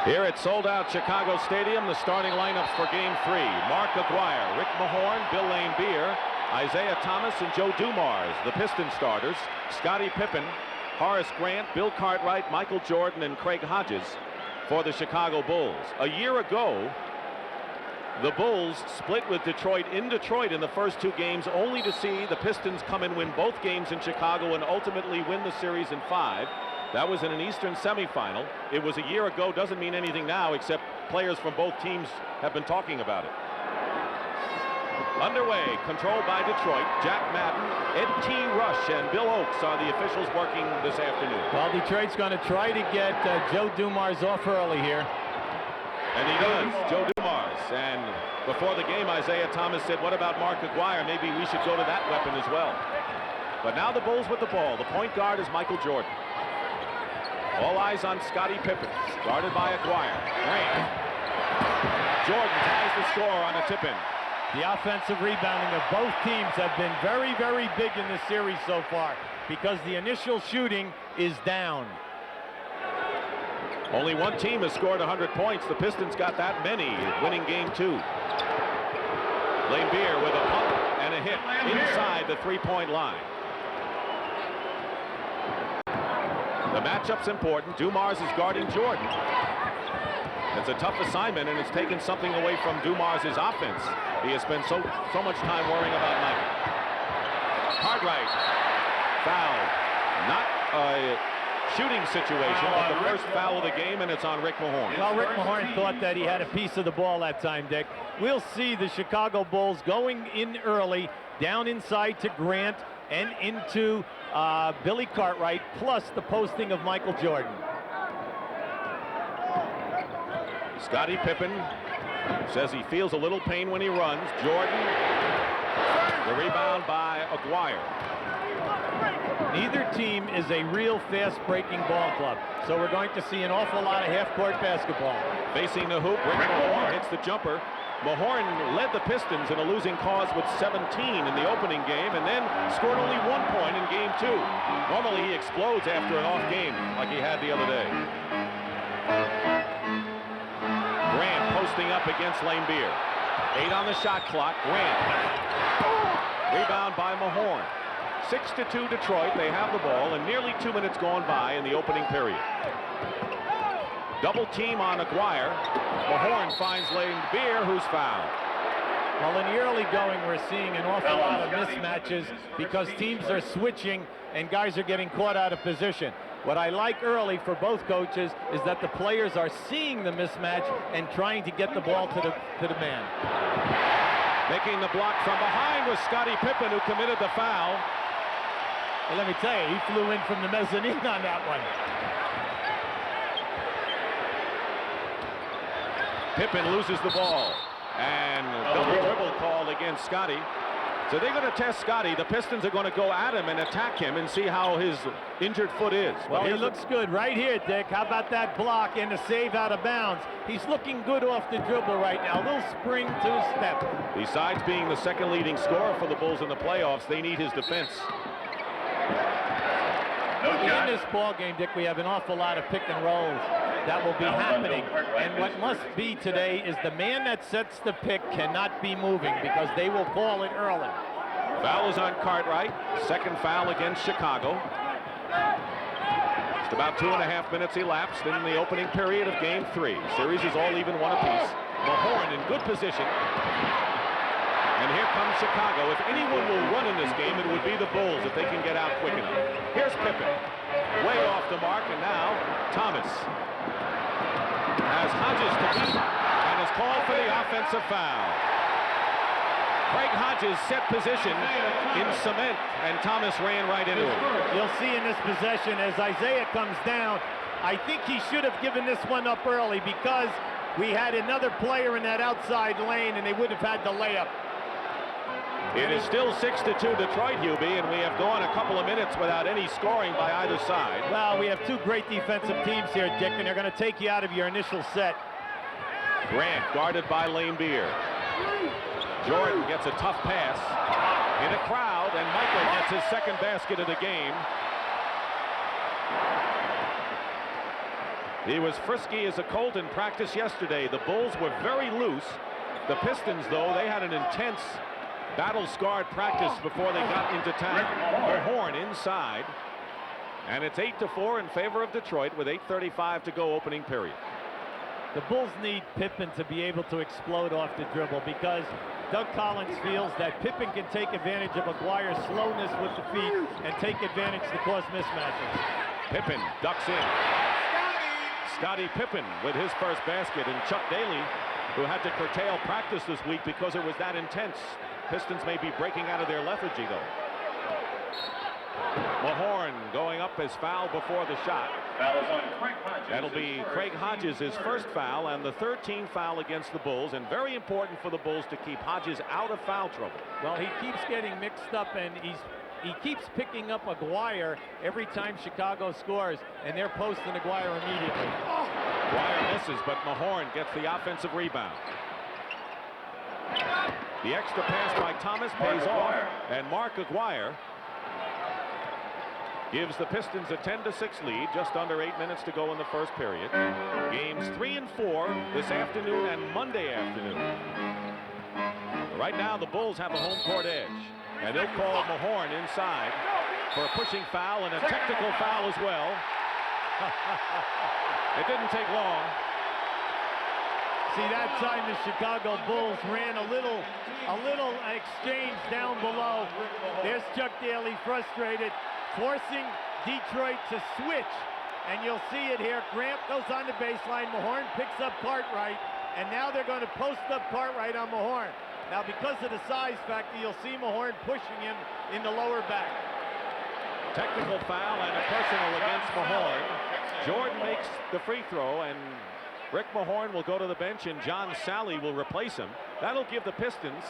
Here at sold-out Chicago Stadium, the starting lineups for Game 3. Mark Aguirre, Rick Mahorn, Bill Laimbeer, Isaiah Thomas, and Joe Dumars, the Pistons starters. Scottie Pippen, Horace Grant, Bill Cartwright, Michael Jordan, and Craig Hodges for the Chicago Bulls. A year ago, the Bulls split with Detroit in Detroit in the first 2 games, only to see the Pistons come and win both games in Chicago and ultimately win the series in 5. That was in an Eastern semifinal. It was a year ago, doesn't mean anything now, except players from both teams have been talking about it. Underway, controlled by Detroit. Jack Madden, Ed T. Rush, and Bill Oakes are the officials working this afternoon. Well, Detroit's going to try to get Joe Dumars off early here. And he does, Joe Dumars. And before the game, Isaiah Thomas said, what about Mark Aguirre? Maybe we should go to that weapon as well. But now the Bulls with the ball. The point guard is Michael Jordan. All eyes on Scottie Pippen, guarded by Aguirre. Grant. Jordan ties the score on a tip-in. The offensive rebounding of both teams have been very, very big in this series so far because the initial shooting is down. Only one team has scored 100 points. The Pistons got that many, winning Game 2. Laimbeer with a pump and a hit inside the three-point line. The matchup's important. Dumars is guarding Jordan. It's a tough assignment, and it's taken something away from Dumars' offense. He has spent so much time worrying about Michael. Cartwright fouled. Not a shooting situation, but the first foul of the game, and it's on Rick Mahorn. Well, Rick Mahorn thought that he had a piece of the ball that time, Dick. We'll see the Chicago Bulls going in early, down inside to Grant and into Billy Cartwright, plus the posting of Michael Jordan. Scottie Pippen says he feels a little pain when he runs. Jordan, the rebound by Aguirre. Neither team is a real fast-breaking ball club, so we're going to see an awful lot of half-court basketball. Facing the hoop, Rick Mahorn hits the jumper. Mahorn led the Pistons in a losing cause with 17 in the opening game and then scored only 1 point in Game 2. Normally he explodes after an off game like he had the other day. Grant posting up against Laimbeer. 8 on the shot clock. Grant. Rebound by Mahorn. 6-2 Detroit. They have the ball and nearly 2 minutes gone by in the opening period. Double team on Aguirre. Mahorn finds Laimbeer, who's fouled. Well, in the early going, we're seeing an awful lot of mismatches because teams are switching and guys are getting caught out of position. What I like early for both coaches is that the players are seeing the mismatch and trying to get the ball to the man. Making the block from behind was Scottie Pippen, who committed the foul. Well, let me tell you, he flew in from the mezzanine on that one. Pippen loses the ball, and double dribble called against Scottie. So they're going to test Scottie. The Pistons are going to go at him and attack him and see how his injured foot is. Well, he looks good right here, Dick. How about that block and the save out of bounds? He's looking good off the dribble right now. A little spring to step. Besides being the second leading scorer for the Bulls in the playoffs, they need his defense. In this ball game, Dick, we have an awful lot of pick and rolls that will be happening. And what must be today is the man that sets the pick cannot be moving because they will call it early. Foul is on Cartwright. Second foul against Chicago. Just about 2.5 minutes elapsed in the opening period of Game 3. Series is all even, one apiece. Mahorn in good position. And here comes Chicago. If anyone will run in this game, it would be the Bulls if they can get out quick enough. Here's Pippen. Way off the mark, and now Thomas has Hodges to beat and is called for the offensive foul. Craig Hodges set position in cement, and Thomas ran right into him. You'll see in this possession as Isaiah comes down, I think he should have given this one up early because we had another player in that outside lane and they would have had the layup. It is still 6-2 Detroit, Hubie, and we have gone a couple of minutes without any scoring by either side. Well, we have two great defensive teams here, Dick, and they're going to take you out of your initial set. Grant guarded by Laimbeer. Jordan gets a tough pass in a crowd, and Michael gets his second basket of the game. He was frisky as a Colt in practice yesterday. The Bulls were very loose. The Pistons, though, they had an intense, battle-scarred practice before they got into town. Mahorn inside. And it's 8-4 in favor of Detroit with 8:35 to go opening period. The Bulls need Pippen to be able to explode off the dribble, because Doug Collins feels that Pippen can take advantage of Aguirre's slowness with the feet and take advantage to cause mismatches. Pippen ducks in. Scottie Pippen with his first basket, and Chuck Daly, who had to curtail practice this week because it was that intense. Pistons may be breaking out of their lethargy, though. Mahorn going up as foul before the shot. That'll be Craig Hodges' his first foul and the 13th foul against the Bulls, and very important for the Bulls to keep Hodges out of foul trouble. Well, he keeps getting mixed up, and he keeps picking up Aguirre every time Chicago scores, and they're posting Aguirre immediately. Aguirre misses, but Mahorn gets the offensive rebound. The extra pass by Thomas pays off, and Mark Aguirre gives the Pistons a 10-6 lead, just under 8 minutes to go in the first period. Games 3 and 4 this afternoon and Monday afternoon. Right now, the Bulls have a home court edge, and they'll call Mahorn inside for a pushing foul and a technical foul as well. It didn't take long. See, that time the Chicago Bulls ran a little exchange down below. There's Chuck Daly frustrated, forcing Detroit to switch, and you'll see it here. Grant goes on the baseline. Mahorn picks up Cartwright, and now they're going to post up Cartwright on Mahorn. Now, because of the size factor, you'll see Mahorn pushing him in the lower back. Technical foul and a personal against Mahorn. Jordan makes the free throw, and Rick Mahorn will go to the bench, and John Sally will replace him. That'll give the Pistons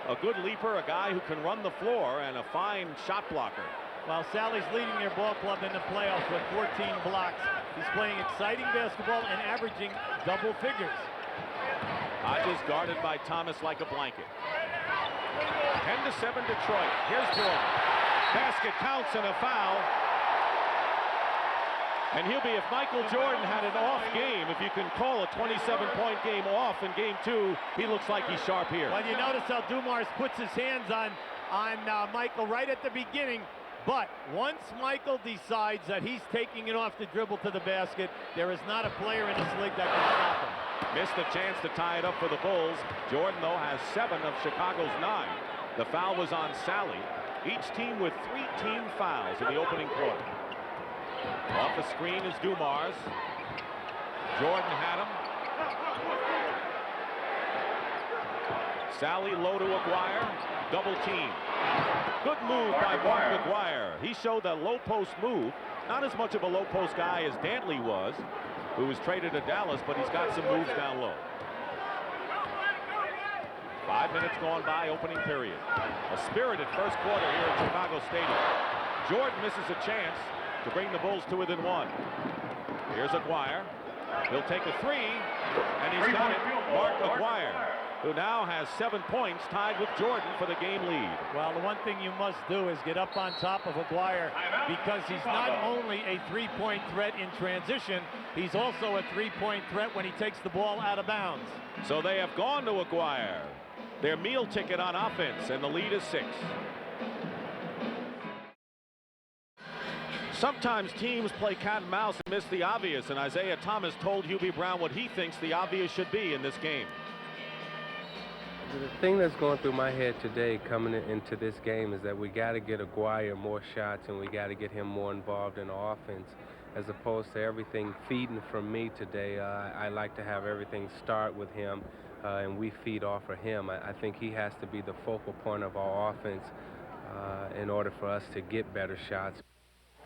a good leaper, a guy who can run the floor, and a fine shot blocker. While Sally's leading their ball club in the playoffs with 14 blocks. He's playing exciting basketball and averaging double figures. Hodges guarded by Thomas like a blanket. 10-7 Detroit. Here's Jordan. Basket counts and a foul. And he'll be, if Michael Jordan had an off game, if you can call a 27-point game off in game 2, he looks like he's sharp here. Well, you notice how Dumars puts his hands on Michael right at the beginning. But once Michael decides that he's taking it off the dribble to the basket, there is not a player in this league that can stop him. Missed a chance to tie it up for the Bulls. Jordan, though, has 7 of Chicago's 9. The foul was on Sally. Each team with 3 team fouls in the opening quarter. Off the screen is Dumars. Jordan had him. Sally low to Aguirre. Double team. Good move by Mark Aguirre. He showed a low post move. Not as much of a low post guy as Dantley was, who was traded to Dallas, but he's got some moves down low. 5 minutes gone by, opening period. A spirited first quarter here at Chicago Stadium. Jordan misses a chance to bring the Bulls to within 1. Here's Aguirre. He'll take a 3, and he's got it. Mark Aguirre, who now has 7 points, tied with Jordan for the game lead. Well, the one thing you must do is get up on top of Aguirre, because he's not only a three-point threat in transition, he's also a three-point threat when he takes the ball out of bounds. So they have gone to Aguirre, their meal ticket on offense, and the lead is 6. Sometimes teams play cat and mouse and miss the obvious, and Isaiah Thomas told Hubie Brown what he thinks the obvious should be in this game. The thing that's going through my head today coming into this game is that we got to get Aguirre more shots, and we got to get him more involved in the offense, as opposed to everything feeding from me today. I like to have everything start with him, and we feed off of him. I think he has to be the focal point of our offense in order for us to get better shots.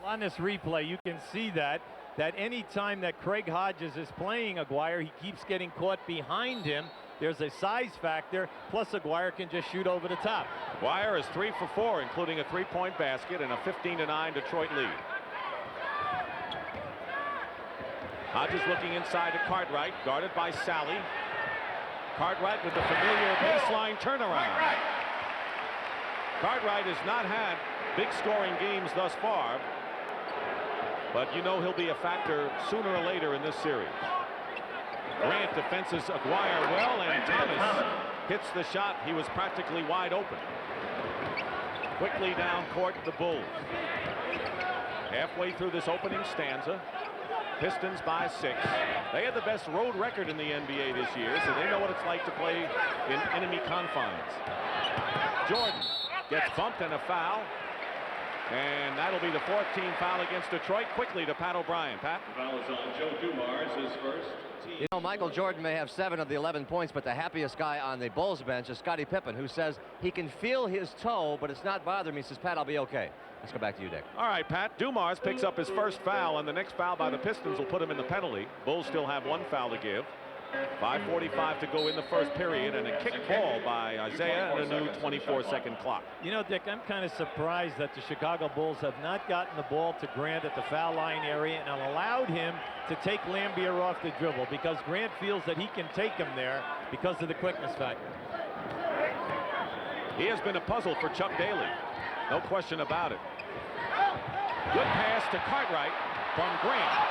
On this replay, you can see that any time that Craig Hodges is playing Aguirre, he keeps getting caught behind him. There's a size factor, plus Aguirre can just shoot over the top. Aguirre is 3 for 4, including a 3-point basket and a 15-9 Detroit lead. Hodges looking inside to Cartwright, guarded by Sally. Cartwright with the familiar baseline turnaround. Cartwright has not had big scoring games thus far. But you know he'll be a factor sooner or later in this series. Grant defenses Aguirre well, and Thomas hits the shot. He was practically wide open. Quickly down court, the Bulls. Halfway through this opening stanza, Pistons by 6. They had the best road record in the NBA this year, so they know what it's like to play in enemy confines. Jordan gets bumped and a foul. And that'll be the 4th team foul against Detroit. Quickly to Pat O'Brien. Pat? The foul is on Joe Dumars, his first. You know, Michael Jordan may have 7 of the 11 points, but the happiest guy on the Bulls bench is Scottie Pippen, who says he can feel his toe, but it's not bothering me. He says, Pat, I'll be okay. Let's go back to you, Dick. All right, Pat. Dumars picks up his first foul, and the next foul by the Pistons will put him in the penalty. Bulls still have 1 foul to give. 5:45 to go in the first period, and a kick ball by Isaiah and a new 24-second clock. You know, Dick, I'm kind of surprised that the Chicago Bulls have not gotten the ball to Grant at the foul line area and allowed him to take Lambier off the dribble, because Grant feels that he can take him there because of the quickness factor. He has been a puzzle for Chuck Daly. No question about it. Good pass to Cartwright from Grant.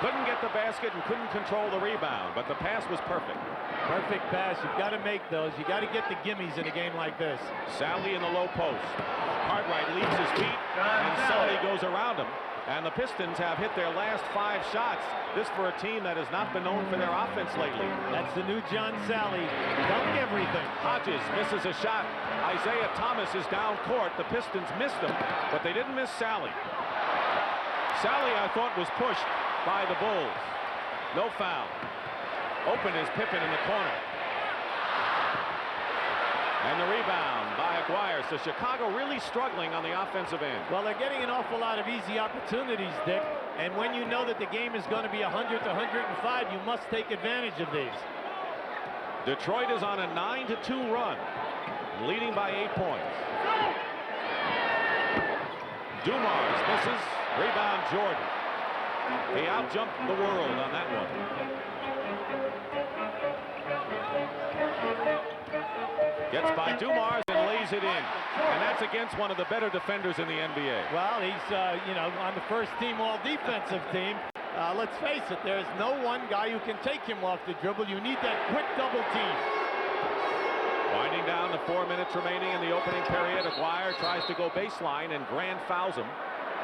Couldn't get the basket and couldn't control the rebound, but the pass was perfect. Perfect pass. You've got to make those. You got to get the gimmies in a game like this. Sally in the low post. Cartwright leaves his feet, and Sally goes around him. And the Pistons have hit their last 5 shots. This for a team that has not been known for their offense lately. That's the new John Sally. Dunk everything. Hodges misses a shot. Isaiah Thomas is down court. The Pistons missed him, but they didn't miss Sally. Sally, I thought, was pushed by the Bulls. No foul. Open is Pippen in the corner. And the rebound by Aguirre. So Chicago really struggling on the offensive end. Well, they're getting an awful lot of easy opportunities, Dick. And when you know that the game is going to be 100 to 105, you must take advantage of these. Detroit is on a 9-2 run, leading by 8 points. Dumars misses. Rebound Jordan. He outjumped the world on that one. Gets by Dumars and lays it in. And that's against one of the better defenders in the NBA. Well, he's, you know, on the first team all-defensive team. Let's face it, there's no one guy who can take him off the dribble. You need that quick double team. Winding down the 4 minutes remaining in the opening period. Aguirre tries to go baseline, and Grant fouls him.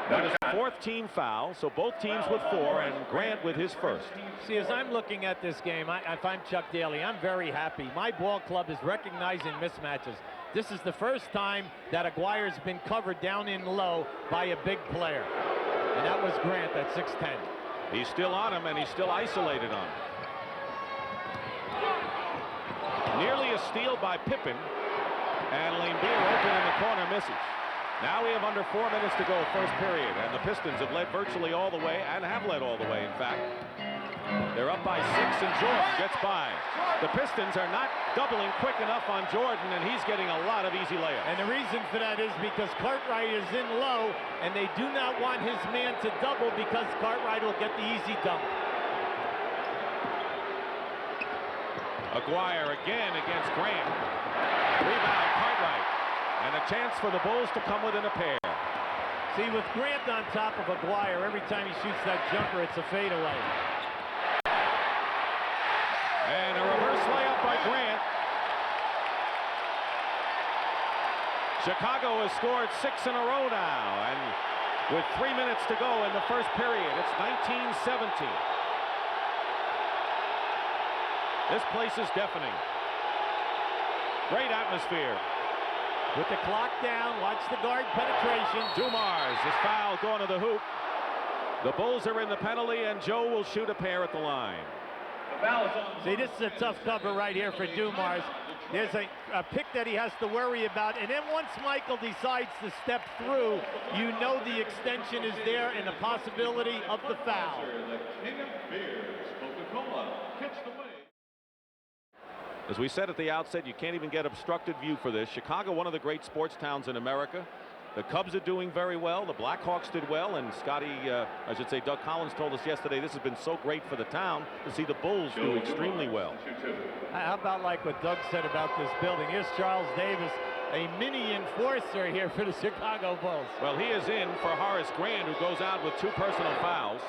That is the 4th team foul, so both teams with 4, and Grant with his first. See, as I'm looking at this game, if I'm Chuck Daly, I'm very happy. My ball club is recognizing mismatches. This is the first time that Aguirre's been covered down in low by a big player. And that was Grant at 6'10". He's still on him, and he's still isolated on him. Nearly a steal by Pippen, and Lambier open in the corner misses. Now we have under 4 minutes to go, first period, and the Pistons have led virtually all the way, and have led all the way, in fact. They're up by 6, and Jordan gets by. The Pistons are not doubling quick enough on Jordan, and he's getting a lot of easy layups. And the reason for that is because Cartwright is in low, and they do not want his man to double because Cartwright will get the easy dunk. Aguirre again against Grant. Rebound, Cartwright. And a chance for the Bulls to come within a pair. See, with Grant on top of Aguirre, every time he shoots that jumper, it's a fadeaway. And a reverse layup by Grant. Chicago has scored 6 in a row now, and with 3 minutes to go in the first period, it's 19-17. This place is deafening. Great atmosphere. With the clock down, watch the guard penetration. Dumars is fouled going to the hoop. The Bulls are in the penalty, and Joe will shoot a pair at the line. See, this is a tough cover right here for Dumars. There's a pick that he has to worry about, and then once Michael decides to step through, you know the extension is there and the possibility of the foul. As we said at the outset, you can't even get obstructed view for this. Chicago, one of the great sports towns in America. The Cubs are doing very well. The Blackhawks did well. And Doug Collins told us yesterday this has been so great for the town to see the Bulls do extremely well. How about like what Doug said about this building? Here's Charles Davis a mini enforcer here for the Chicago Bulls. Well, he is in for Horace Grant, who goes out with 2 personal fouls.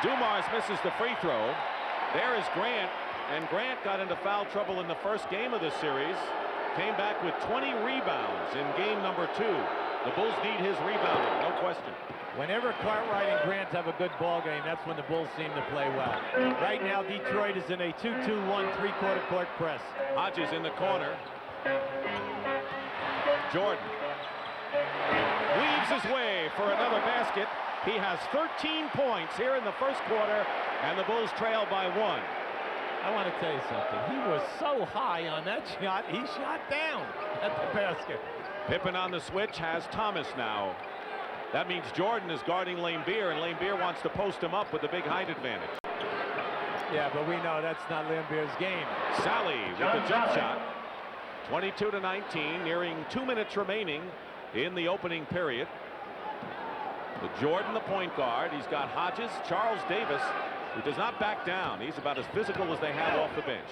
Dumars misses the free throw. There is Grant, and Grant got into foul trouble in the first game of this series. Came back with 20 rebounds in game number 2. The Bulls need his rebounding, no question. Whenever Cartwright and Grant have a good ball game, that's when the Bulls seem to play well. Right now, Detroit is in a 2-2-1 3-quarter court press. Hodges in the corner. Jordan weaves his way for another basket. He has 13 points here in the first quarter, and the Bulls trail by 1. I want to tell you something. He was so high on that shot, he shot down at the basket. Pippen on the switch has Thomas now. That means Jordan is guarding Laimbeer, and Laimbeer wants to post him up with the big height advantage. Yeah, but we know that's not Laimbeer's game. Sally with the jump shot. 22-19, nearing 2 minutes remaining in the opening period. With Jordan, the point guard. He's got Hodges, Charles Davis, who does not back down. He's about as physical as they have off the bench.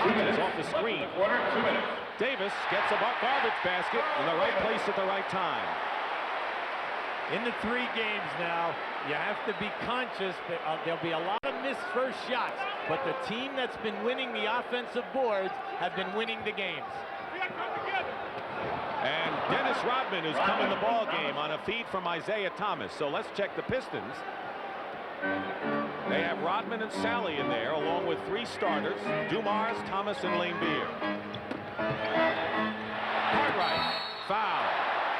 Hodges off the screen. Davis gets a garbage basket in the right place at the right time. In the 3 games now, you have to be conscious that there'll be a lot of missed first shots, but the team that's been winning the offensive boards have been winning the games. And Dennis Rodman is coming the ball game on a feed from Isaiah Thomas. So let's check the Pistons. They have Rodman and Sally in there, along with 3 starters: Dumars, Thomas, and Laimbeer. Cartwright, foul.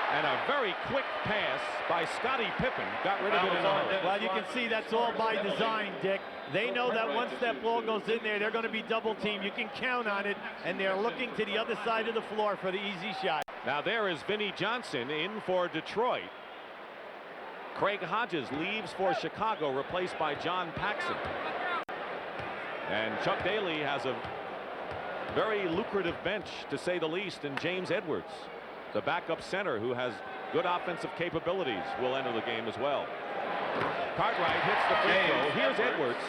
And a very quick pass by Scottie Pippen. Got rid of it in a hurry. Well, you can see that's all by design, Dick. They know that once that ball goes in there, they're going to be double teamed. You can count on it, and they're looking to the other side of the floor for the easy shot. Now there is Vinnie Johnson in for Detroit. Craig Hodges leaves for Chicago, replaced by John Paxson. And Chuck Daly has a very lucrative bench, to say the least, in James Edwards. The backup center, who has good offensive capabilities, will enter the game as well. Cartwright hits the free throw. Here's Edwards,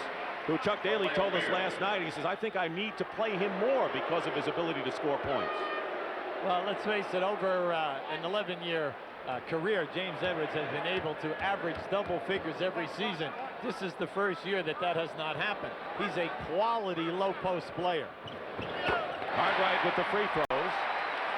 who Chuck Daly told us last night. He says, I think I need to play him more because of his ability to score points. Well, let's face it, over an 11-year career, James Edwards has been able to average double figures every season. This is the first year that has not happened. He's a quality low-post player. Cartwright with the free throws.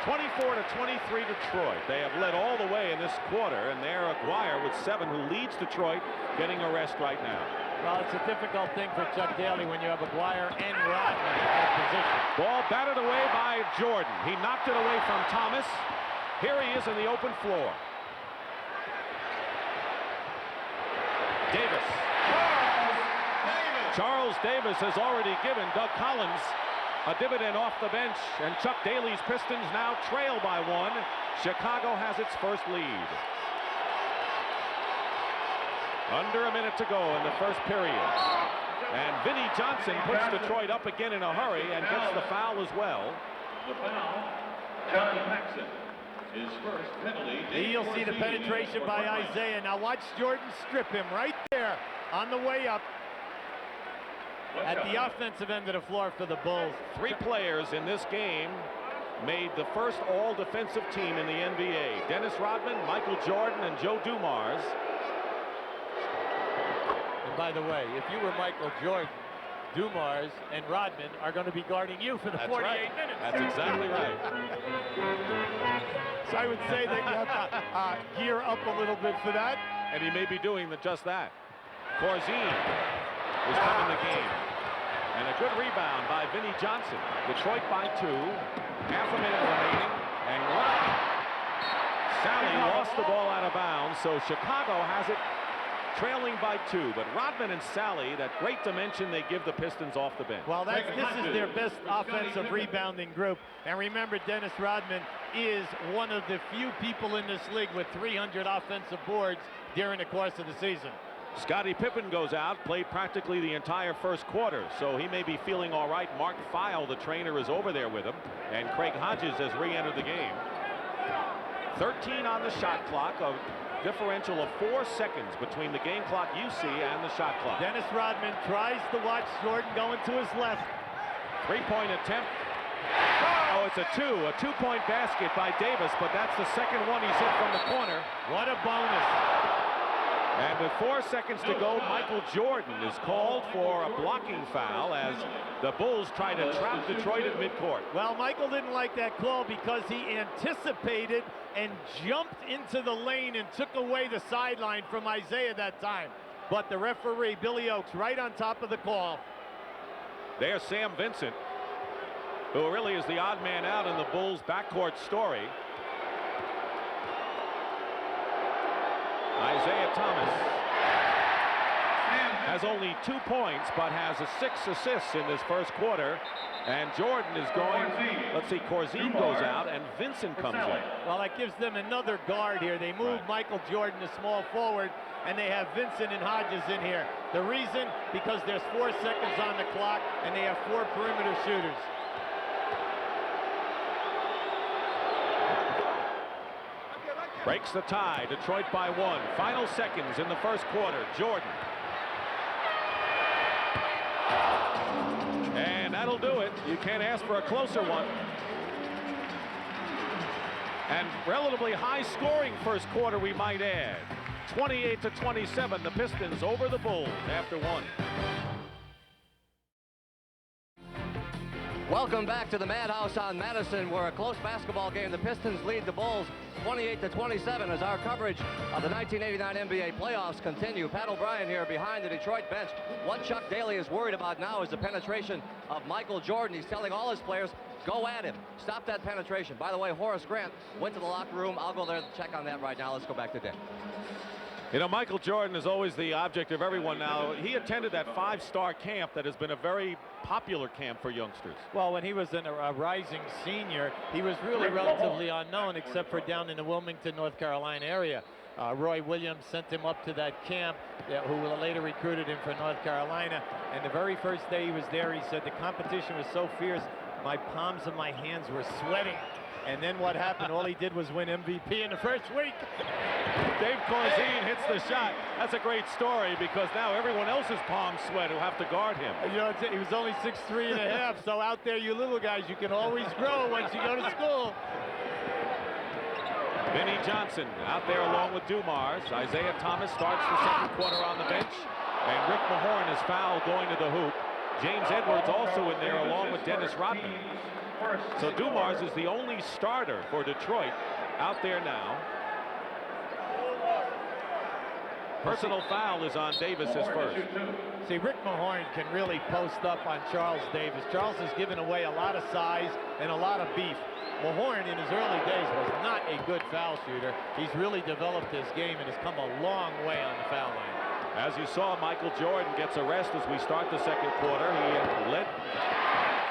24-23 Detroit. They have led all the way in this quarter, and there Aguirre with 7, who leads Detroit, getting a rest right now. Well, it's a difficult thing for Chuck Daly when you have Aguirre and Rodman out of position. Ball batted away by Jordan. He knocked it away from Thomas. Here he is in the open floor. Davis. Charles Davis has already given Doug Collins a dividend off the bench, and Chuck Daly's Pistons now trail by 1. Chicago has its first lead. Under a minute to go in the first period. And Vinnie Johnson puts Detroit up again in a hurry and gets the foul as well. The foul, John Paxson. His first penalty. You'll see the penetration by Isaiah. Now watch Jordan strip him right there on the way up. At the offensive end of the floor for the Bulls. 3 players in this game made the first all-defensive team in the NBA. Dennis Rodman, Michael Jordan, and Joe Dumars. And by the way, if you were Michael Jordan, Dumars and Rodman are going to be guarding you for the 48 minutes. That's exactly right. So I would say that you have to gear up a little bit for that. And he may be doing just that. Corzine is coming the game. And a good rebound by Vinnie Johnson. Detroit by 2. Half a minute remaining. And Sally lost the ball out of bounds, so Chicago has it trailing by 2. But Rodman and Sally, that great dimension they give the Pistons off the bench. Well, this is their best offensive rebounding group. And remember, Dennis Rodman is one of the few people in this league with 300 offensive boards during the course of the season. Scottie Pippen goes out, played practically the entire first quarter, so he may be feeling all right. Mark Feil, the trainer, is over there with him, and Craig Hodges has re-entered the game. 13 on the shot clock, a differential of 4 seconds between the game clock you see and the shot clock. Dennis Rodman tries to watch Jordan going to his left. 3-point attempt. Oh, it's a two-point basket by Davis, but that's the second one he's hit from the corner. What a bonus. And with 4 seconds to go, Michael Jordan is called for a blocking foul as the Bulls try to trap Detroit at midcourt. Well, Michael didn't like that call because he anticipated and jumped into the lane and took away the sideline from Isaiah that time. But the referee, Billy Oakes, right on top of the call. There's Sam Vincent, who really is the odd man out in the Bulls' backcourt story. Isaiah Thomas has only 2 points, but has 6 assists in this first quarter. And Jordan is going, let's see, Corzine goes out and Vincent comes in. Well, that gives them another guard here. They moved Michael Jordan to small forward, and they have Vincent and Hodges in here. The reason, because there's 4 seconds on the clock, and they have 4 perimeter shooters. Breaks the tie, Detroit by 1. Final seconds in the first quarter, Jordan. And that'll do it. You can't ask for a closer one. And relatively high scoring first quarter, we might add. 28-27, the Pistons over the Bulls after 1. Welcome back to the Madhouse on Madison, where a close basketball game. The Pistons lead the Bulls 28-27 as our coverage of the 1989 NBA playoffs continue. Pat O'Brien here behind the Detroit bench. What Chuck Daly is worried about now is the penetration of Michael Jordan. He's telling all his players, go at him. Stop that penetration. By the way, Horace Grant went to the locker room. I'll go there to check on that right now. Let's go back to Dick. You know, Michael Jordan is always the object of everyone now. He attended that 5-star camp that has been a very popular camp for youngsters. Well, when he was a rising senior, he was really relatively unknown, except for down in the Wilmington, North Carolina area. Roy Williams sent him up to that camp, who later recruited him for North Carolina. And the very first day he was there, he said the competition was so fierce, my palms of my hands were sweating. And then what happened? All he did was win MVP in the first week. Dave Corzine hits the shot. That's a great story because now everyone else's palms sweat who have to guard him. You know, he was only 6'3 and a half, so out there, you little guys, you can always grow once you go to school. Vinnie Johnson out there along with Dumars. Isaiah Thomas starts the second quarter on the bench. And Rick Mahorn is fouled going to the hoop. James Edwards also in there along with Dennis Rodman. So Dumars is the only starter for Detroit out there now. Personal foul is on Davis, his first. See, Rick Mahorn can really post up on Charles Davis. Charles has given away a lot of size and a lot of beef. Mahorn in his early days was not a good foul shooter. He's really developed his game and has come a long way on the foul line. As you saw, Michael Jordan gets a rest as we start the second quarter. He led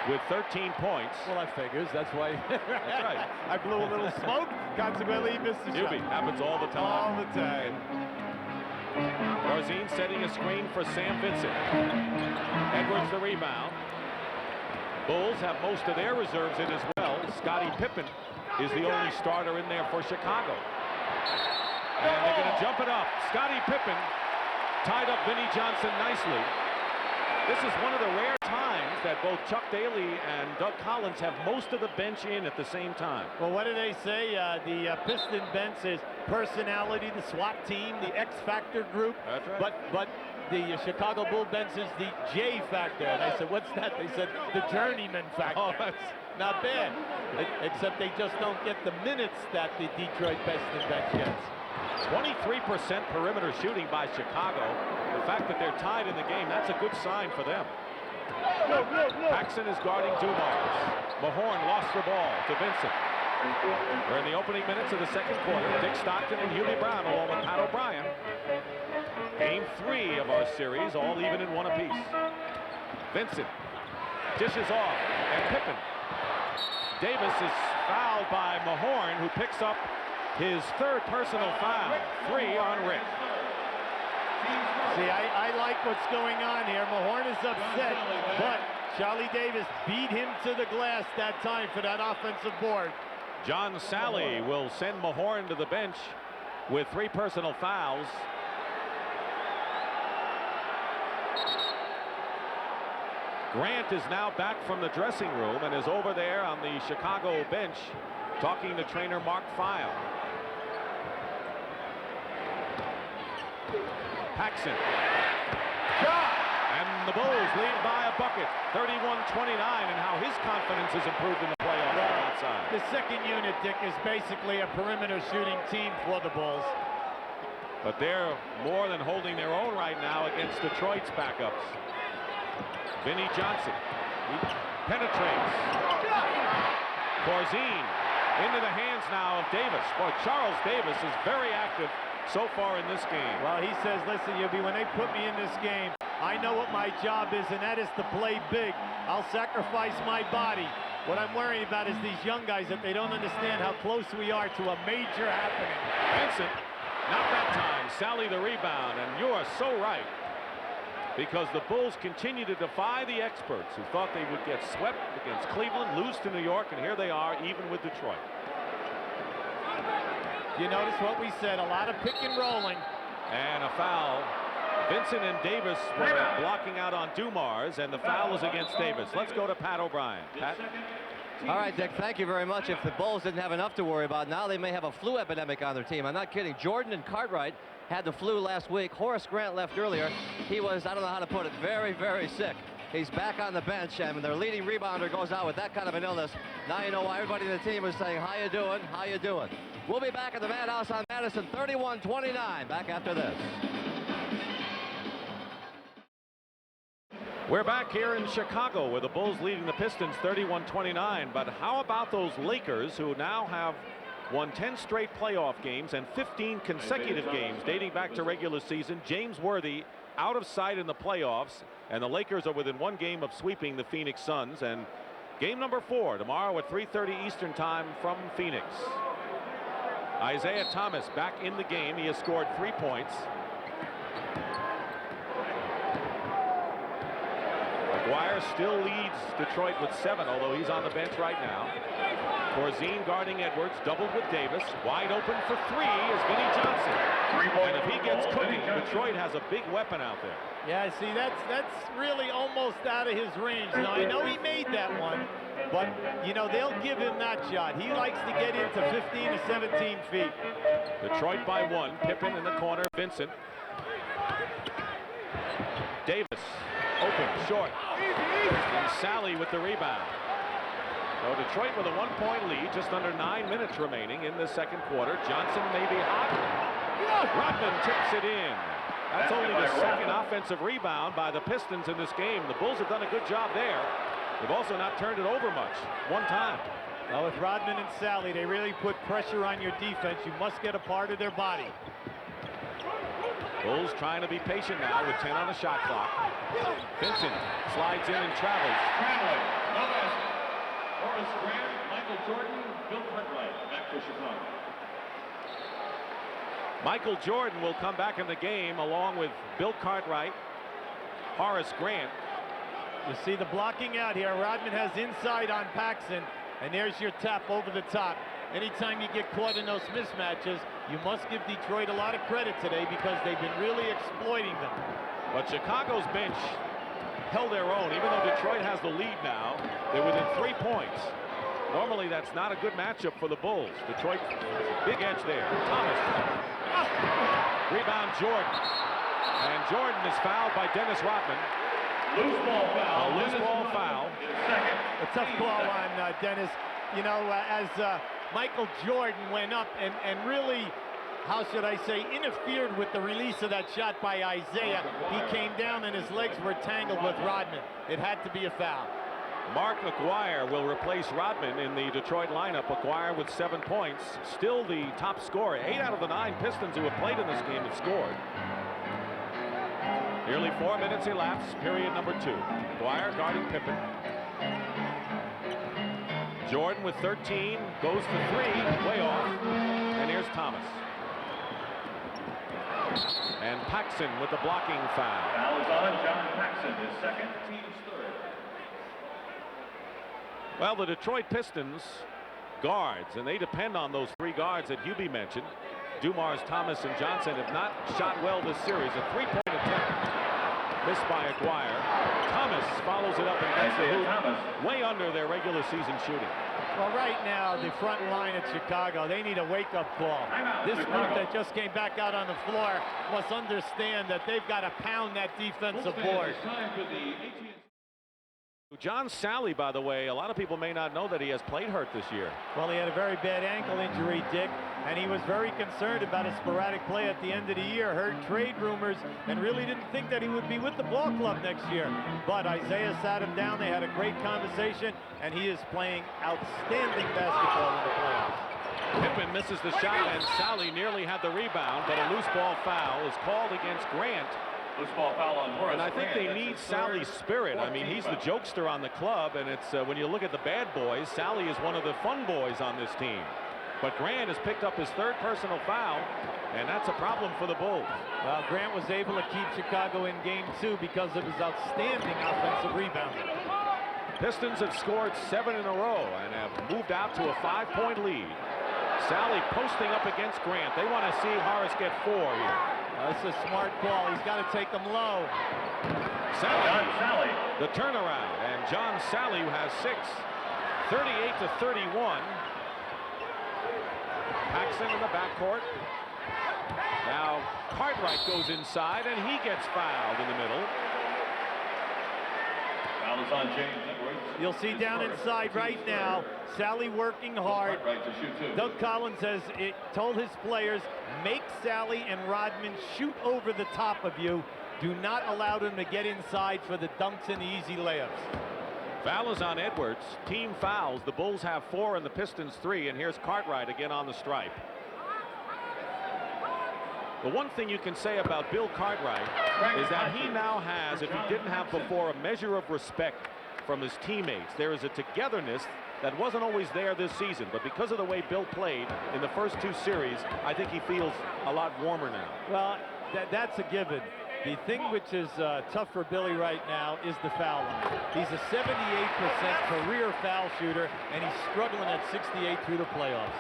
with 13 points. Well, that figures. That's why. That's right. I blew a little smoke. Consequently, he missed the shot. Happens all the time. All the time. Corzine setting a screen for Sam Vincent. Edwards the rebound. Bulls have most of their reserves in as well. Scottie Pippen is the only starter in there for Chicago. And they're going to jump it up. Scottie Pippen tied up Vinnie Johnson nicely. This is one of the rare times that both Chuck Daly and Doug Collins have most of the bench in at the same time. Well, what do they say? The Piston bench is personality, the SWAT team, the X Factor group. That's right. But the Chicago Bull bench is the J Factor. And I said, what's that? They said, the journeyman factor. Oh, that's not bad. Except they just don't get the minutes that the Detroit Piston bench gets. 23% perimeter shooting by Chicago. The fact that they're tied in the game, that's a good sign for them. Paxson is guarding Dumars. Mahorn lost the ball to Vincent. We're in the opening minutes of the second quarter. Dick Stockton and Hubie Brown along with Pat O'Brien. Game 3 of our series, all even in one apiece. Vincent dishes off, and Pippen. Davis is fouled by Mahorn, who picks up his third personal foul. 3 on Rick. See, I like what's going on here. Mahorn is upset, but Charlie Davis beat him to the glass that time for that offensive board. John Sally will send Mahorn to the bench with 3 personal fouls. Grant is now back from the dressing room and is over there on the Chicago bench talking to trainer Mark Feil. Paxson. And the Bulls lead by a bucket, 31-29, and how his confidence has improved in the playoffs on that side. The second unit, Dick, is basically a perimeter shooting team for the Bulls. But they're more than holding their own right now against Detroit's backups. Vinnie Johnson. He penetrates. Corzine into the hands now of Davis. Boy, Charles Davis is very active so far in this game. Well, he says, listen, Yubi, when they put me in this game, I know what my job is, and that is to play big. I'll sacrifice my body. What I'm worrying about is these young guys, that they don't understand how close we are to a major happening. Vincent, not that time. Sally the rebound, and you are so right. Because the Bulls continue to defy the experts who thought they would get swept against Cleveland, lose to New York, and here they are, even with Detroit. You notice what we said, a lot of pick and rolling. And a foul. Vincent and Davis were blocking out on Dumars, and the foul is against Davis. Let's go to Pat O'Brien. Pat? All right, Dick, thank you very much. If the Bulls didn't have enough to worry about, now they may have a flu epidemic on their team. I'm not kidding. Jordan and Cartwright had the flu last week. Horace Grant left earlier. He was, I don't know how to put it, very, very sick. He's back on the bench, and when their leading rebounder goes out with that kind of an illness, now you know why everybody in the team is saying, how you doing, how you doing? We'll be back at the Madhouse on Madison, 31-29, back after this. We're back here in Chicago where the Bulls leading the Pistons 31-29. But how about those Lakers who now have won 10 straight playoff games and 15 consecutive games dating back to regular season? James Worthy out of sight in the playoffs, and the Lakers are within one game of sweeping the Phoenix Suns. And game number 4 tomorrow at 3:30 Eastern time from Phoenix. Isaiah Thomas back in the game. He has scored 3 points. Maguire still leads Detroit with 7, although he's on the bench right now. Corzine guarding Edwards, doubled with Davis. Wide open for 3 is Vinnie Johnson. And if he gets cooking, Detroit has a big weapon out there. Yeah, see, that's really almost out of his range. Now, I know he made that one, but, you know, they'll give him that shot. He likes to get into 15 to 17 feet. Detroit by 1. Pippen in the corner. Vincent. Davis. Open, short. And Sally with the rebound. So Detroit with a 1-point lead, just under 9 minutes remaining in the second quarter. Johnson may be hot. Rodman tips it in. That's only the second offensive rebound by the Pistons in this game. The Bulls have done a good job there. They've also not turned it over much. One time. Now with Rodman and Sally, they really put pressure on your defense. You must get a part of their body. Bulls trying to be patient now with 10 on the shot clock. Vincent slides in and travels. Traveling, no basket. Horace Grant, Michael Jordan, Bill Cartwright, back to Chicago. Michael Jordan will come back in the game along with Bill Cartwright, Horace Grant. You see the blocking out here. Rodman has inside on Paxson, and there's your tap over the top. Anytime you get caught in those mismatches, you must give Detroit a lot of credit today because they've been really exploiting them. But Chicago's bench held their own. Even though Detroit has the lead now, they're within 3 points. Normally, that's not a good matchup for the Bulls. Detroit, big edge there. Thomas. Rebound, Jordan. And Jordan is fouled by Dennis Rodman. Loose ball foul. A loose ball foul. A tough call on Dennis. You know, as Michael Jordan went up and really, how should I say, interfered with the release of that shot by Isaiah. He came down and his legs were tangled with Rodman. It had to be a foul. Mark Aguirre will replace Rodman in the Detroit lineup. Aguirre with 7 points, still the top scorer. 8 out of the 9 Pistons who have played in this game have scored. Nearly 4 minutes elapsed, period number 2. Aguirre guarding Pippen. Jordan with 13, goes for 3, way off. And here's Thomas. And Paxson with the blocking foul. Foul is on John Paxson, his second, team's third. Well, the Detroit Pistons guards, and they depend on those 3 guards that Hubie mentioned. Dumars, Thomas, and Johnson have not shot well this series. A 3-point attempt missed by Aguirre. Thomas follows it up and gets the hoop way under their regular season shooting. Well, right now, the front line at Chicago, they need a wake-up call. This group that just came back out on the floor must understand that they've got to pound that defensive board. John Sally, by the way, a lot of people may not know that he has played hurt this year. Well, he had a very bad ankle injury, Dick, and he was very concerned about a sporadic play at the end of the year. Heard trade rumors and really didn't think that he would be with the ball club next year. But Isaiah sat him down. They had a great conversation, and he is playing outstanding basketball in the playoffs. Pippen misses the shot, and Sally nearly had the rebound, but a loose ball foul is called against Grant. Loose ball foul on Horace And I think they need Sally's spirit. I mean, he's the jokester on the club, and it's when you look at the bad boys, Sally is one of the fun boys on this team. But Grant has picked up his third personal foul, and that's a problem for the Bulls. Well, Grant was able to keep Chicago in game 2 because of his outstanding offensive rebounding. Pistons have scored 7 in a row and have moved out to a 5-point lead. Sally posting up against Grant. They want to see Horace get 4 here. That's a smart call. He's got to take them low. Sally, the turnaround, and John Sally has 6. 38-31. Paxson in the backcourt. Now Cartwright goes inside, and he gets fouled in the middle. Foul is on James Edwards. You'll see down inside right now, Sally working hard. Doug Collins has told his players, make Sally and Rodman shoot over the top of you. Do not allow them to get inside for the dunks and the easy layups. Foul is on Edwards. Team fouls. The Bulls have 4 and the Pistons 3, and here's Cartwright again on the stripe. The one thing you can say about Bill Cartwright is that he now has, if he didn't have before, a measure of respect from his teammates. There is a togetherness that wasn't always there this season, but because of the way Bill played in the first 2 series, I think he feels a lot warmer now. Well, that's a given. The thing which is tough for Billy right now is the foul line. He's a 78% career foul shooter, and he's struggling at 68 through the playoffs.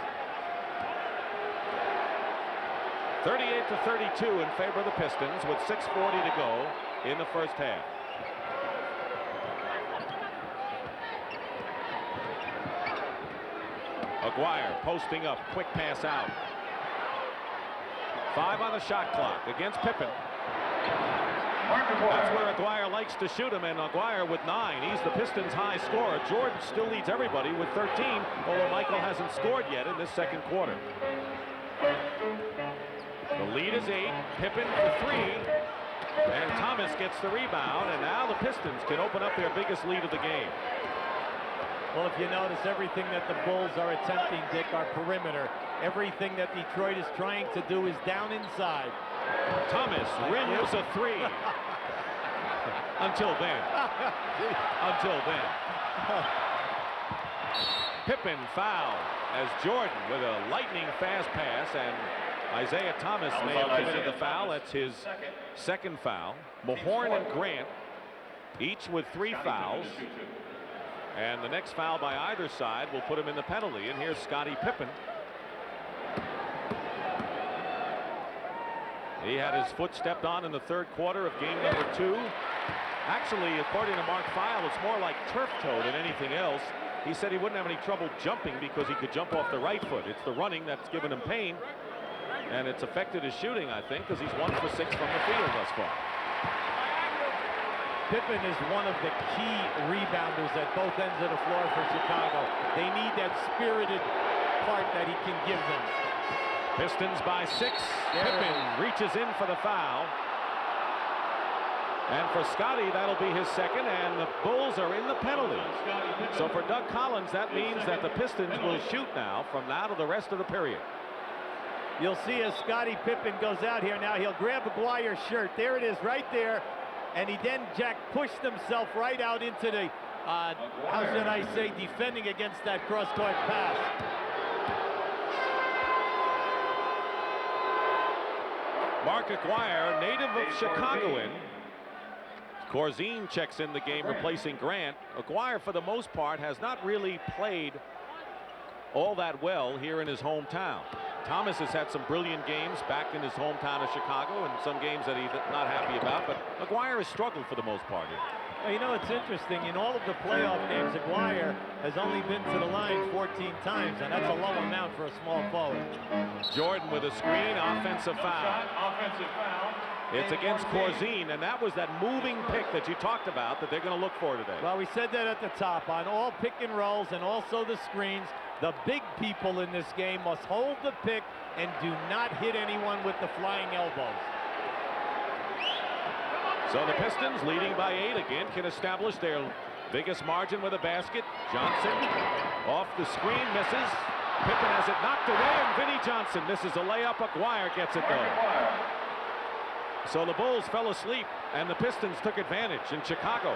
38-32 in favor of the Pistons with 6:40 to go in the first half. Aguirre posting up, quick pass out. 5 on the shot clock against Pippen. That's where Aguirre likes to shoot him, and Aguirre with 9. He's the Pistons' high scorer. Jordan still leads everybody with 13, although Michael hasn't scored yet in this second quarter. The lead is 8. Pippen for 3. And Thomas gets the rebound, and now the Pistons can open up their biggest lead of the game. Well, if you notice, everything that the Bulls are attempting, Dick, are perimeter. Everything that Detroit is trying to do is down inside. Thomas rims a 3. Until then. Until then. Pippen fouled as Jordan with a lightning fast pass, and Isaiah Thomas may have committed the foul. That's his second foul. Mahorn and Grant each with 3 fouls. And the next foul by either side will put him in the penalty. And here's Scottie Pippen. He had his foot stepped on in the third quarter of game number 2. Actually, according to Mark Feil, it's more like turf toe than anything else. He said he wouldn't have any trouble jumping because he could jump off the right foot. It's the running that's given him pain. And it's affected his shooting, I think, because he's 1 for 6 from the field thus far. Pippen is one of the key rebounders at both ends of the floor for Chicago. They need that spirited part that he can give them. Pistons by 6. Pippen reaches in for the foul. And for Scottie, that'll be his second, and the Bulls are in the penalty. So for Doug Collins, that means that the Pistons will shoot now from now to the rest of the period. You'll see as Scottie Pippen goes out here now, he'll grab Aguirre's shirt. There it is right there. And he then, Jack, pushed himself right out into the, how should I say, defending against that cross-court pass. Mark Aguirre, native of Chicagoan. Corzine checks in the game, replacing Grant. Aguirre, for the most part, has not really played all that well here in his hometown. Thomas has had some brilliant games back in his hometown of Chicago and some games that he's not happy about, but Aguirre has struggled for the most part here. Well, you know, it's interesting. In all of the playoff games, Aguirre has only been to the line 14 times, and that's a low amount for a small forward. Jordan with a screen, offensive foul. Offensive foul. It's against Corzine, and that was that moving pick that you talked about that they're going to look for today. Well, we said that at the top. On all pick and rolls and also the screens, the big people in this game must hold the pick and do not hit anyone with the flying elbows. So the Pistons, leading by 8 again, can establish their biggest margin with a basket. Johnson off the screen, misses. Pippen has it knocked away, and Vinnie Johnson misses a layup. Aguirre gets it though. So the Bulls fell asleep, and the Pistons took advantage. And Chicago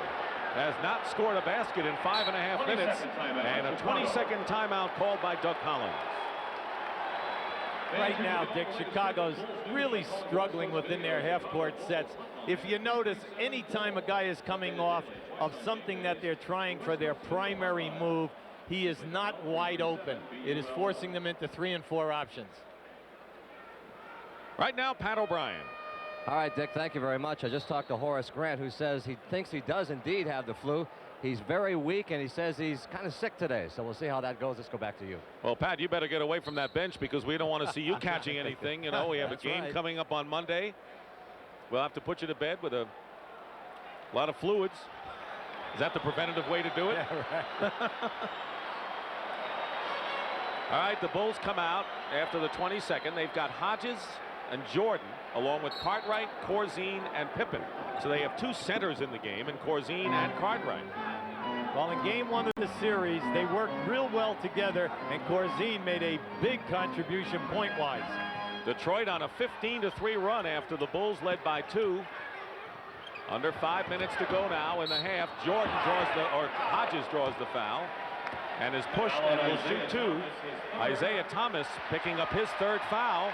has not scored a basket in 5.5 minutes, and a 20-second timeout called by Doug Collins. Right now, Dick, Chicago's really struggling within their half-court sets. If you notice, anytime a guy is coming off of something that they're trying for their primary move, he is not wide open. It is forcing them into 3 and 4 options. Right now, Pat O'Brien. All right, Dick, thank you very much. I just talked to Horace Grant, who says he thinks he does indeed have the flu. He's very weak, and he says he's kind of sick today. So we'll see how that goes. Let's go back to you. Well, Pat, you better get away from that bench because we don't want to see you catching anything. You know, we have a game coming up on Monday. We'll have to put you to bed with a lot of fluids. Is that the preventative way to do it? Yeah, right. All right, the Bulls come out after the 22nd. They've got Hodges and Jordan, along with Cartwright, Corzine, and Pippen. So they have 2 centers in the game, and Corzine and Cartwright. Well, in game 1 of the series, they worked real well together, and Corzine made a big contribution point-wise. Detroit on a 15-3 run after the Bulls led by 2. Under 5 minutes to go now in the half. Jordan draws Hodges draws the foul and is pushed and will shoot 2. Isaiah Thomas picking up his 3rd foul.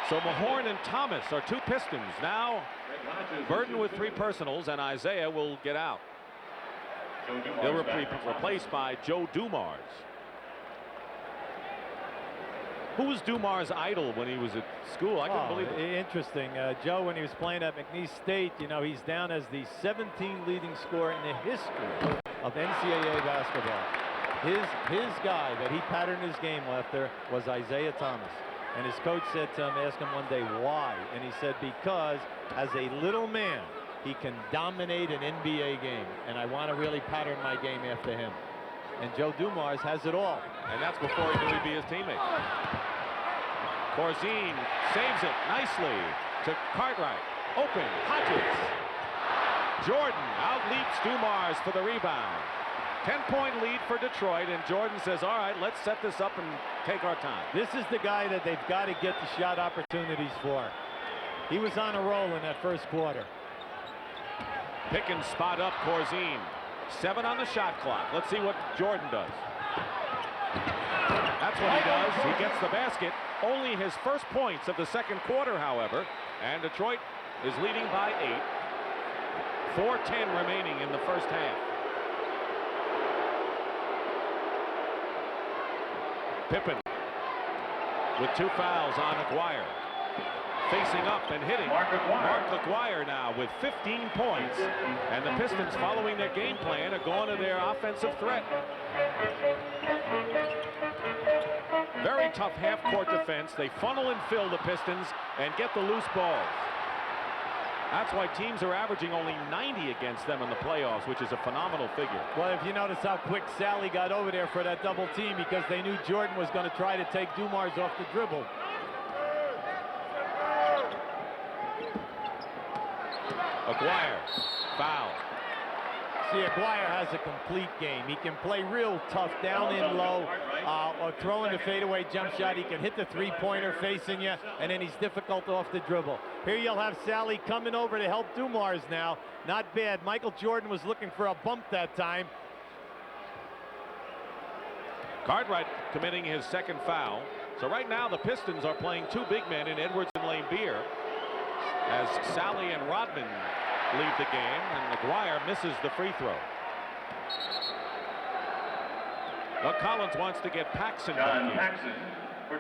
So Mahorn and Thomas are 2 Pistons. Now Burton with 3 personals, and Isaiah will get out. He'll be replaced by Joe Dumars. Who was Dumars' idol when he was at school? I couldn't believe it. Interesting. Joe, when he was playing at McNeese State, you know, he's down as the 17th leading scorer in the history of NCAA basketball. His guy that he patterned his game after was Isaiah Thomas. And his coach said to him, asked him one day why, and he said, because as a little man, he can dominate an NBA game, and I want to really pattern my game after him. And Joe Dumars has it all. And that's before he knew he'd be his teammate. Corzine saves it nicely to Cartwright. Open, Hodges. Jordan outleaps Dumars for the rebound. 10-point lead for Detroit, and Jordan says, all right, let's set this up and take our time. This is the guy that they've got to get the shot opportunities for. He was on a roll in that first quarter. Pickens spot up Corzine. 7 on the shot clock. Let's see what Jordan does. That's what he does. He gets the basket. Only his first points of the second quarter, however, and Detroit is leading by 8. 4:10 remaining in the first half. Pippen with 2 fouls on Aguirre. Facing up and hitting. Mark Aguirre now with 15 points. And the Pistons, following their game plan, are going to their offensive threat. Very tough half-court defense. They funnel and fill the Pistons and get the loose balls. That's why teams are averaging only 90 against them in the playoffs, which is a phenomenal figure. Well, if you notice how quick Sally got over there for that double team, because they knew Jordan was going to try to take Dumars off the dribble. Aguirre, foul. See, Aguirre has a complete game. He can play real tough down in low, or throwing a fadeaway jump shot. He can hit the 3-pointer facing you, and then he's difficult off the dribble. Here you'll have Sally coming over to help Dumars now. Not bad. Michael Jordan was looking for a bump that time. Cartwright committing his 2nd foul. So right now the Pistons are playing 2 big men in Edwards and Laimbeer, as Sally and Rodman lead the game, and Aguirre misses the free throw. Well, Collins wants to get Paxson back in.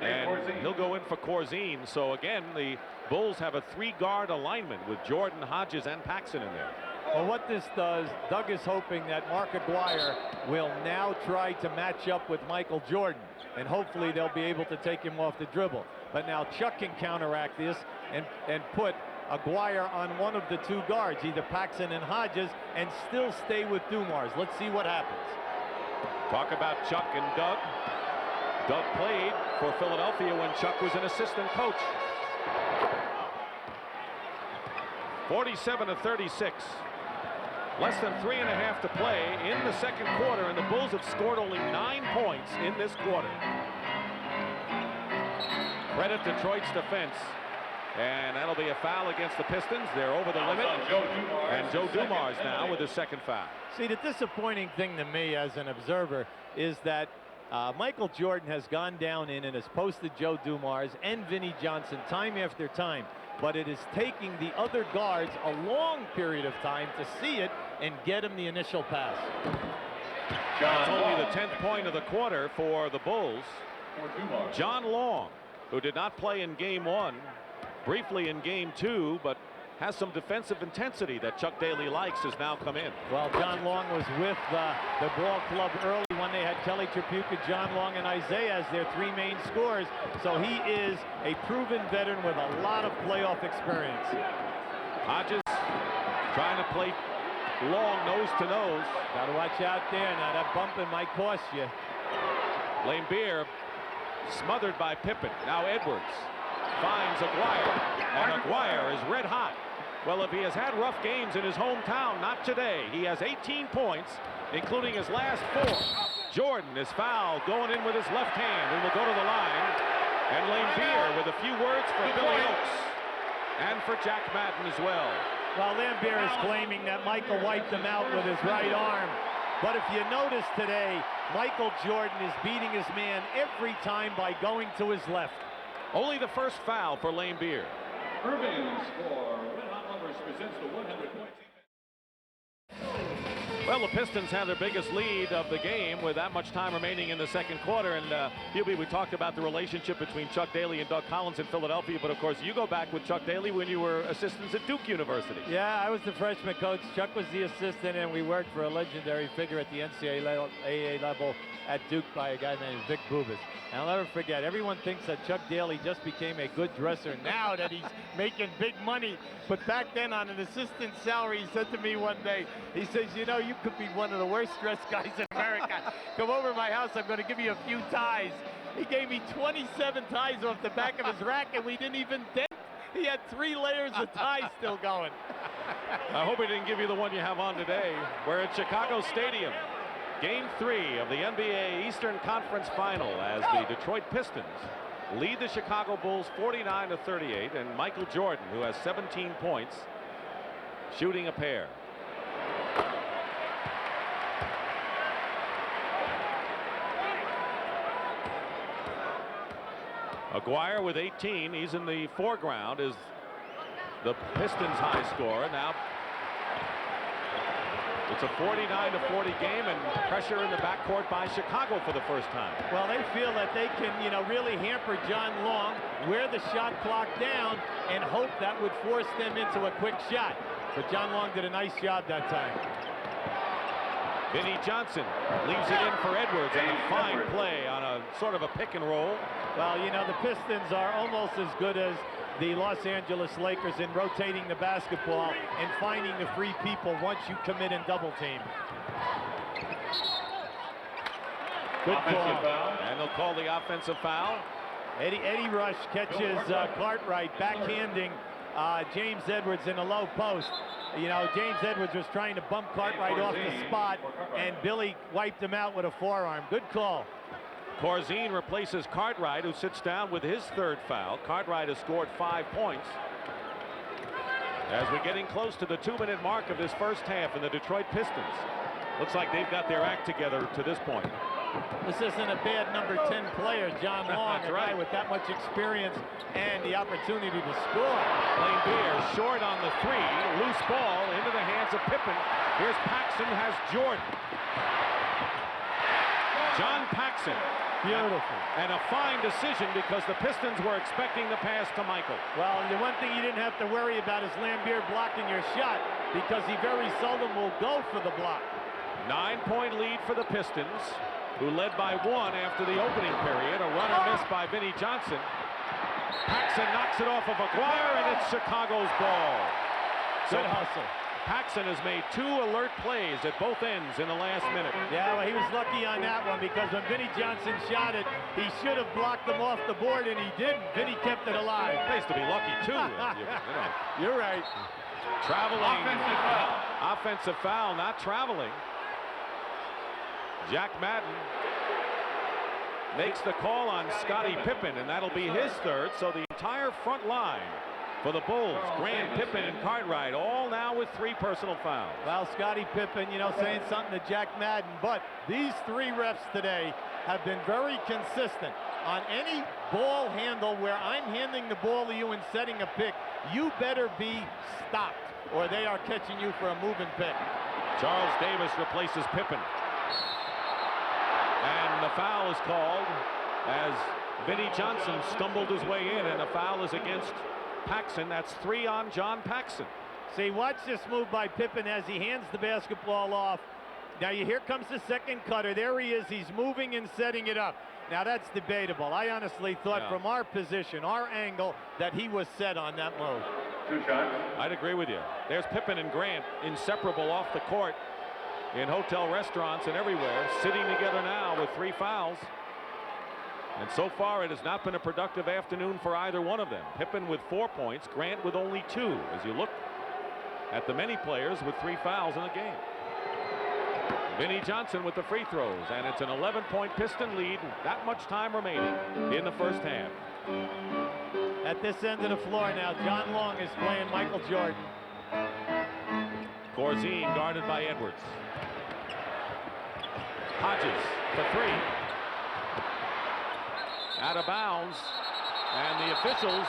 and he'll go in for Corzine. So again, the Bulls have a 3-guard alignment with Jordan, Hodges, and Paxson in there. Well, what this does, Doug is hoping that Mark Aguirre will now try to match up with Michael Jordan, and hopefully they'll be able to take him off the dribble. But now Chuck can counteract this and put Aguirre on one of the 2 guards, either Paxson and Hodges, and still stay with Dumars. Let's see what happens. Talk about Chuck and Doug. Doug played for Philadelphia when Chuck was an assistant coach. 47-36. Less than 3.5 to play in the second quarter, and the Bulls have scored only 9 points in this quarter. Credit Detroit's defense. And that'll be a foul against the Pistons. They're over the limit. And Joe Dumars now with his second foul. See, the disappointing thing to me as an observer is that Michael Jordan has gone down in and has posted Joe Dumars and Vinnie Johnson time after time. But it is taking the other guards a long period of time to see it and get him the initial pass. That's only the 10th point of the quarter for the Bulls. John Long, who did not play in game 1, briefly in game 2, but has some defensive intensity that Chuck Daly likes, has now come in. Well, John Long was with the ball club early when they had Kelly Tripucka, John Long, and Isaiah as their 3 main scorers. So he is a proven veteran with a lot of playoff experience. Hodges trying to play Long nose to nose. Got to watch out there. Now that bumping might cost you. Lane Beer smothered by Pippen. Now Edwards finds Aguirre, and Aguirre is red hot. Well, if he has had rough games in his hometown, not today. He has 18 points, including his last 4. Jordan is fouled, going in with his left hand, and will go to the line. And Lane Beer with a few words for Billy Oakes and for Jack Madden as well. Well, Lambier is claiming that Michael wiped him out with his right arm. But if you notice today, Michael Jordan is beating his man every time by going to his left. Only the first foul for Lane Beer. Irving's for Red Hot Lovers presents the 100-point. Well, the Pistons have their biggest lead of the game with that much time remaining in the second quarter. And Hubie, we talked about the relationship between Chuck Daly and Doug Collins in Philadelphia. But of course, you go back with Chuck Daly when you were assistants at Duke University. Yeah, I was the freshman coach. Chuck was the assistant, and we worked for a legendary figure at the NCAA level at Duke by a guy named Vic Bubas. And I'll never forget, everyone thinks that Chuck Daly just became a good dresser now that he's making big money. But back then, on an assistant salary, he said to me one day, he says, you know, you could be one of the worst dressed guys in America. Come over to my house, I'm going to give you a few ties. He gave me 27 ties off the back of his rack, and we didn't even dent. He had 3 layers of ties still going. I hope he didn't give you the one you have on today. We're at Chicago Stadium. Game 3 of the NBA Eastern Conference Final as the Detroit Pistons lead the Chicago Bulls 49-38, and Michael Jordan, who has 17 points, shooting a pair. Aguirre with 18. He's in the foreground as the Pistons high scorer. Now it's a 49-40 game, and pressure in the backcourt by Chicago for the first time. Well, they feel that they can, you know, really hamper John Long, wear the shot clock down, and hope that would force them into a quick shot. But John Long did a nice job that time. Vinnie Johnson leaves it in for Edwards, and a fine play on a sort of a pick and roll. Well, you know, the Pistons are almost as good as the Los Angeles Lakers in rotating the basketball and finding the free people once you commit and double team. Good call. And they'll call the offensive foul. Eddie Rush catches Cartwright backhanding James Edwards in a low post. You know, James Edwards was trying to bump Cartwright off the spot, and Billy wiped him out with a forearm. Good call. Corzine replaces Cartwright, who sits down with his 3rd foul. Cartwright has scored 5 points. As we're getting close to the 2-minute mark of this first half in the Detroit Pistons. Looks like they've got their act together to this point. This isn't a bad number 10 player, John Long, That's a right. guy with that much experience and the opportunity to score. Lane Beer short on the 3, loose ball into the hands of Pippen. Here's Paxson, has Jordan. John Paxson. Beautiful. And a fine decision because the Pistons were expecting the pass to Michael. Well, the one thing you didn't have to worry about is Lambier blocking your shot because he very seldom will go for the block. 9-point lead for the Pistons, who led by 1 after the opening period. A runner missed by Vinnie Johnson. Paxson knocks it off of Aguirre, and it's Chicago's ball. Good hustle. Paxson has made 2 alert plays at both ends in the last minute. Yeah, well, he was lucky on that one because when Vinnie Johnson shot it, he should have blocked him off the board, and he didn't. Vinnie kept it alive. Pays to be lucky, too. You're right. Traveling. Offensive foul. Offensive foul, not traveling. Jack Madden makes the call on Scottie Pippen, and that'll be his 3rd. So the entire front line for the Bulls, Grant, Pippen, and Cartwright, all now with 3 personal fouls. Well, Scottie Pippen, you know, saying something to Jack Madden, but these 3 refs today have been very consistent. On any ball handle where I'm handing the ball to you and setting a pick, you better be stopped, or they are catching you for a moving pick. Charles Davis replaces Pippen. And the foul is called as Vinnie Johnson stumbled his way in, and the foul is against Paxson. That's 3 on John Paxson. See, watch this move by Pippen as he hands the basketball off. Now, here comes the second cutter. There he is. He's moving and setting it up. Now, that's debatable. I honestly thought from our position, our angle, that he was set on that move. 2 shots. I'd agree with you. There's Pippen and Grant, inseparable off the court in hotel restaurants and everywhere, sitting together now with 3 fouls. And so far, it has not been a productive afternoon for either one of them. Pippen with 4 points, Grant with only 2, as you look at the many players with 3 fouls in the game. Vinnie Johnson with the free throws, and it's an 11-point Piston lead. That much time remaining in the first half. At this end of the floor now, John Long is playing Michael Jordan. Corzine guarded by Edwards. Hodges for 3. Out of bounds, and the officials,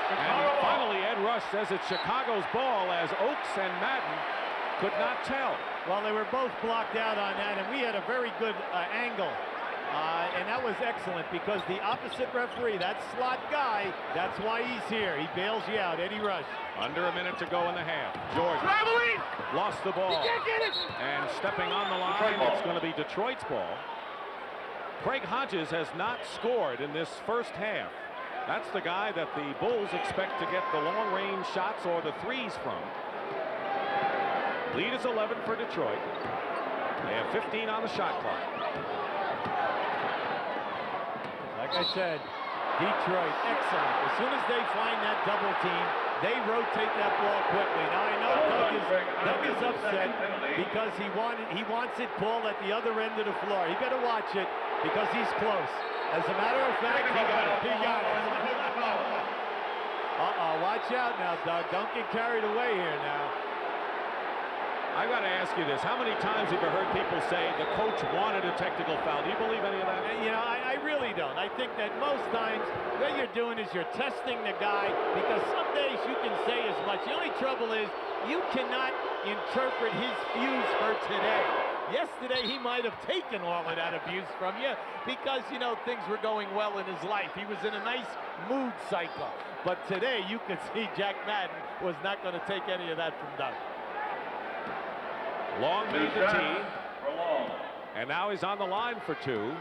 and finally Ed Rush says it's Chicago's ball as Oaks and Madden could not tell. Well, they were both blocked out on that, and we had a very good angle. And that was excellent because the opposite referee, that slot guy, that's why he's here. He bails you out, Eddie Rush. Under a minute to go in the half. Jordan lost the ball. And stepping on the line, it's going to be Detroit's ball. Craig Hodges has not scored in this first half. That's the guy that the Bulls expect to get the long-range shots or the threes from. Lead is 11 for Detroit. They have 15 on the shot clock. Like I said, Detroit, excellent. As soon as they find that double team, they rotate that ball quickly. Now I know Doug is upset because he wants it pulled at the other end of the floor. He better watch it because he's close. As a matter of fact, he got it. He got it. Watch out now, Doug. Don't get carried away here now. I got to ask you this. How many times have you heard people say the coach wanted a technical foul? Do you believe any of that? You know, I really don't. I think that most times what you're doing is you're testing the guy because some days you can say as much. The only trouble is you cannot interpret his views for today. Yesterday, he might have taken all of that abuse from you because, you know, things were going well in his life. He was in a nice mood cycle. But today, you could see Jack Madden was not going to take any of that from Doug. Long made the tee, and now he's on the line for 2.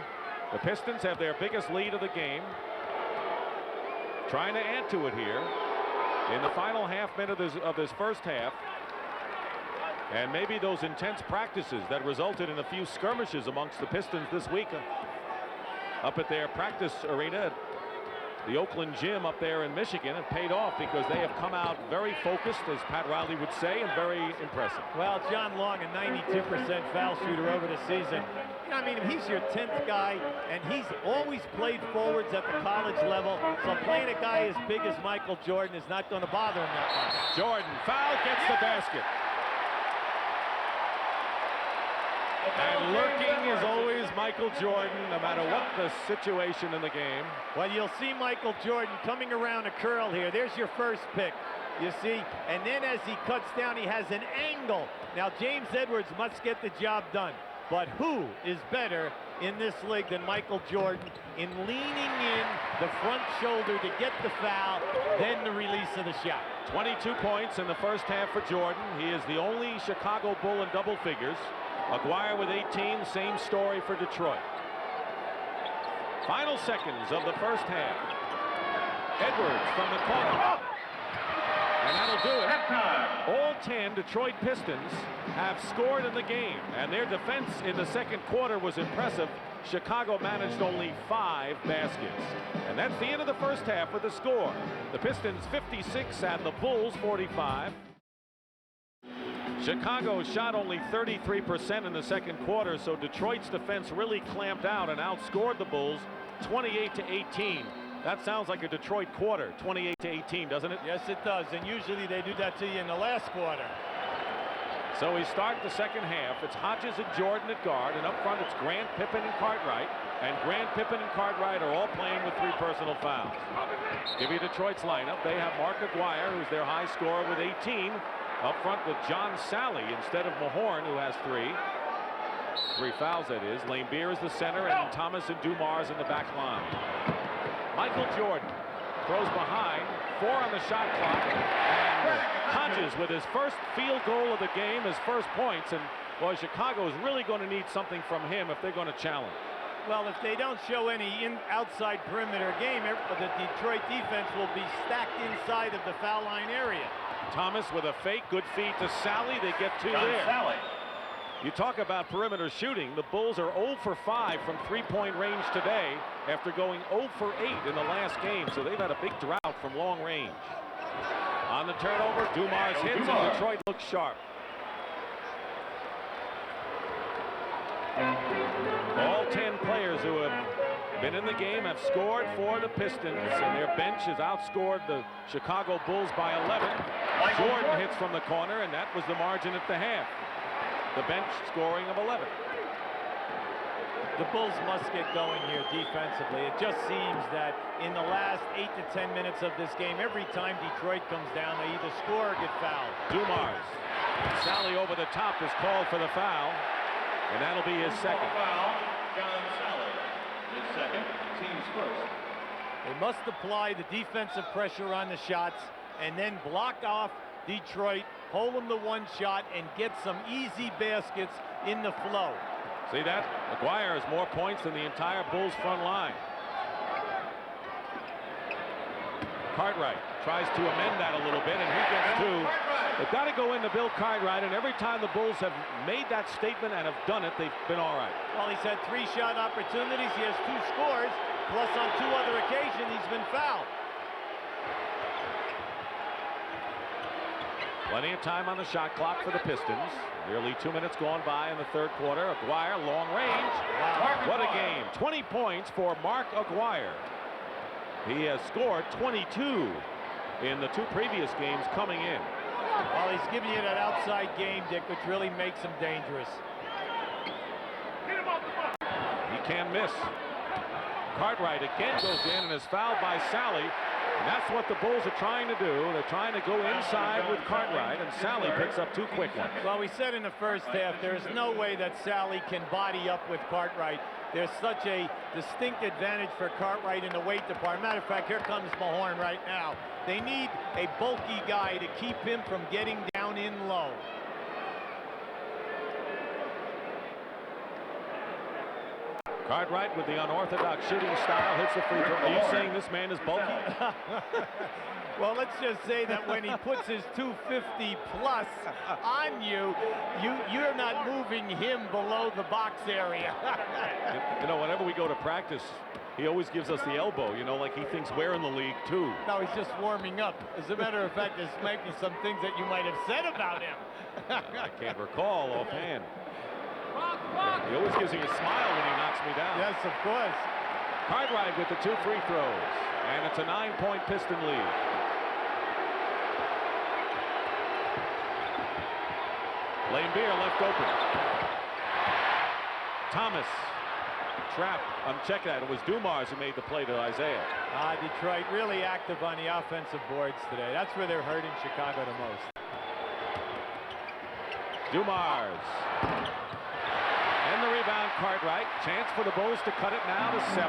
The Pistons have their biggest lead of the game. Trying to add to it here in the final half minute of this first half. And maybe those intense practices that resulted in a few skirmishes amongst the Pistons this week up at their practice arena at the Oakland gym up there in Michigan have paid off because they have come out very focused, as Pat Riley would say, and very impressive. Well, John Long, a 92% foul shooter over the season. You know, I mean, he's your 10th guy, and he's always played forwards at the college level, so playing a guy as big as Michael Jordan is not going to bother him that much. Jordan, foul, gets the basket. And lurking is always Michael Jordan, no matter what the situation in the game. Well, you'll see Michael Jordan coming around a curl here. There's your first pick, you see. And then as he cuts down, he has an angle. Now, James Edwards must get the job done. But who is better in this league than Michael Jordan in leaning in the front shoulder to get the foul, then the release of the shot. 22 points in the first half for Jordan. He is the only Chicago Bull in double figures. Aguirre with 18, same story for Detroit. Final seconds of the first half. Edwards from the corner. And that'll do it. All 10 Detroit Pistons have scored in the game, and their defense in the second quarter was impressive. Chicago managed only 5 baskets. And that's the end of the first half with the score. The Pistons 56 and the Bulls 45. Chicago shot only 33% in the second quarter, so Detroit's defense really clamped out and outscored the Bulls 28-18. That sounds like a Detroit quarter, 28-18, doesn't it? Yes, it does, and usually they do that to you in the last quarter. So we start the second half. It's Hodges and Jordan at guard, and up front it's Grant, Pippen, and Cartwright. And Grant, Pippen, and Cartwright are all playing with 3 personal fouls. Give you Detroit's lineup. They have Mark Aguirre, who's their high scorer with 18. Up front with John Sally instead of Mahorn, who has 3. 3 fouls, that is. Lane Beer is the center, and Thomas and Dumars in the back line. Michael Jordan throws behind, 4 on the shot clock, and Hodges with his first field goal of the game, his first points, and boy, Chicago is really going to need something from him if they're going to challenge. Well, if they don't show any outside perimeter game, the Detroit defense will be stacked inside of the foul line area. Thomas with a fake, good feed to Sally. They get 2 there. Sally. You talk about perimeter shooting. The Bulls are 0 for 5 from 3-point range today after going 0 for 8 in the last game, so they've had a big drought from long range. On the turnover, Dumars hits, and Detroit looks sharp. All 10 players who have been in the game have scored for the Pistons, and their bench has outscored the Chicago Bulls by 11. Jordan hits from the corner, and that was the margin at the half. The bench scoring of 11. The Bulls must get going here defensively. It just seems that in the last 8 to 10 minutes of this game, every time Detroit comes down, they either score or get fouled. Dumars. Sally over the top is called for the foul, and that'll be his second. Foul, John Sally. His second, team's first. They must apply the defensive pressure on the shots and then block off Detroit, hold them to 1 shot, and get some easy baskets in the flow. See that? Aguirre has more points than the entire Bulls front line. Cartwright tries to amend that a little bit, and he gets 2. They've got to go into Bill Cartwright, and every time the Bulls have made that statement and have done it, they've been all right. Well, he's had 3 shot opportunities. He has 2 scores, plus on 2 other occasions he's been fouled. Plenty of time on the shot clock for the Pistons. Nearly 2 minutes gone by in the third quarter. Aguirre, long range. Wow. What a game. 20 points for Mark Aguirre. He has scored 22 in the 2 previous games coming in. Well, he's giving you that outside game, Dick, which really makes him dangerous. He can miss. Cartwright again goes in and is fouled by Sally. And that's what the Bulls are trying to do. They're trying to go inside with Cartwright, and Sally picks up 2 quick ones. Well, we said in the first half, there's no way that Sally can body up with Cartwright. There's such a distinct advantage for Cartwright in the weight department. Matter of fact, here comes Mahorn right now. They need a bulky guy to keep him from getting down in low. Cartwright with the unorthodox shooting style hits the free throw. Are you saying this man is bulky? Well, let's just say that when he puts his 250 plus on you, you're not moving him below the box area. You know, whenever we go to practice, he always gives us the elbow, you know, like he thinks we're in the league too. No, he's just warming up. As a matter of fact, there's maybe some things that you might have said about him. I can't recall offhand. He always gives me a smile when he knocks me down. Yes, of course. Cartwright with the 2 free throws, and it's a 9-point Piston lead. Lane Beer left open. Thomas trapped. Check that. It was Dumars who made the play to Isaiah. Detroit really active on the offensive boards today. That's where they're hurting Chicago the most. Dumars. And In the rebound, Cartwright. Chance for the Bulls to cut it now to 7.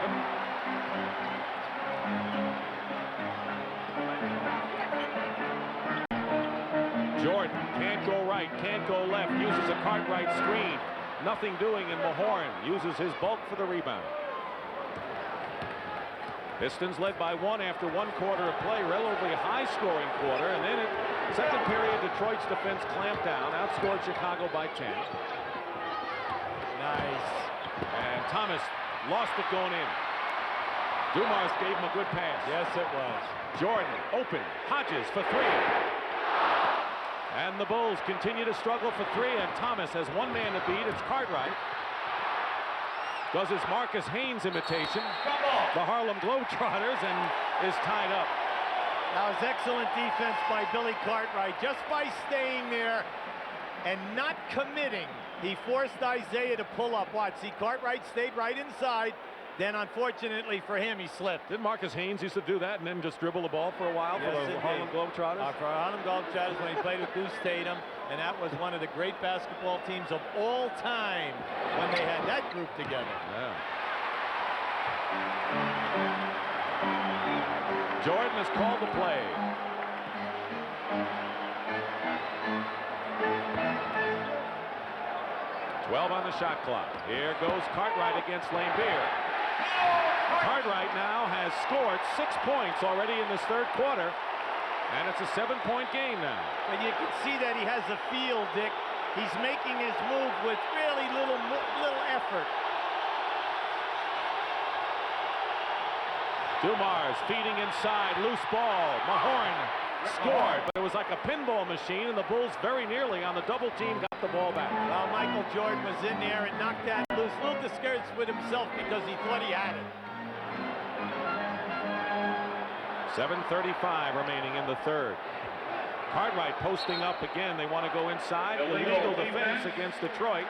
Jordan can't go right, can't go left. Uses a Cartwright screen. Nothing doing, and Mahorn uses his bulk for the rebound. Pistons led by 1 after 1 quarter of play, relatively high-scoring quarter, and then in second period, Detroit's defense clamped down, outscored Chicago by 10. Nice. And Thomas lost it going in. Dumars gave him a good pass. Yes, it was. Jordan open. Hodges for 3. And the Bulls continue to struggle for 3, and Thomas has one man to beat. It's Cartwright. Does his Marcus Haynes imitation, the Harlem Globetrotters, and is tied up. That was excellent defense by Billy Cartwright. Just by staying there and not committing, he forced Isaiah to pull up. Watch, see, Cartwright stayed right inside. Then, unfortunately for him, he slipped. Didn't Marcus Haynes used to do that and then just dribble the ball for a while for the Harlem Globetrotters? For Harlem Globetrotters when he played with Goose Tatum, and that was one of the great basketball teams of all time when they had that group together. Yeah. Jordan has called the play. .12 on the shot clock. Here goes Cartwright against Lambeer. Cartwright now has scored 6 points already in this third quarter, and it's a 7-point game now. And you can see that he has a feel, Dick. He's making his move with really little effort. Dumars feeding inside, loose ball. Mahorn scored, but it was like a pinball machine, and the Bulls very nearly on the double team got the ball back. Well, Michael Jordan was in there and knocked that loose. A little discouraged with himself because he thought he had it. 7:35 remaining in the third. Cartwright posting up again. They want to go inside. Illegal defense against Detroit.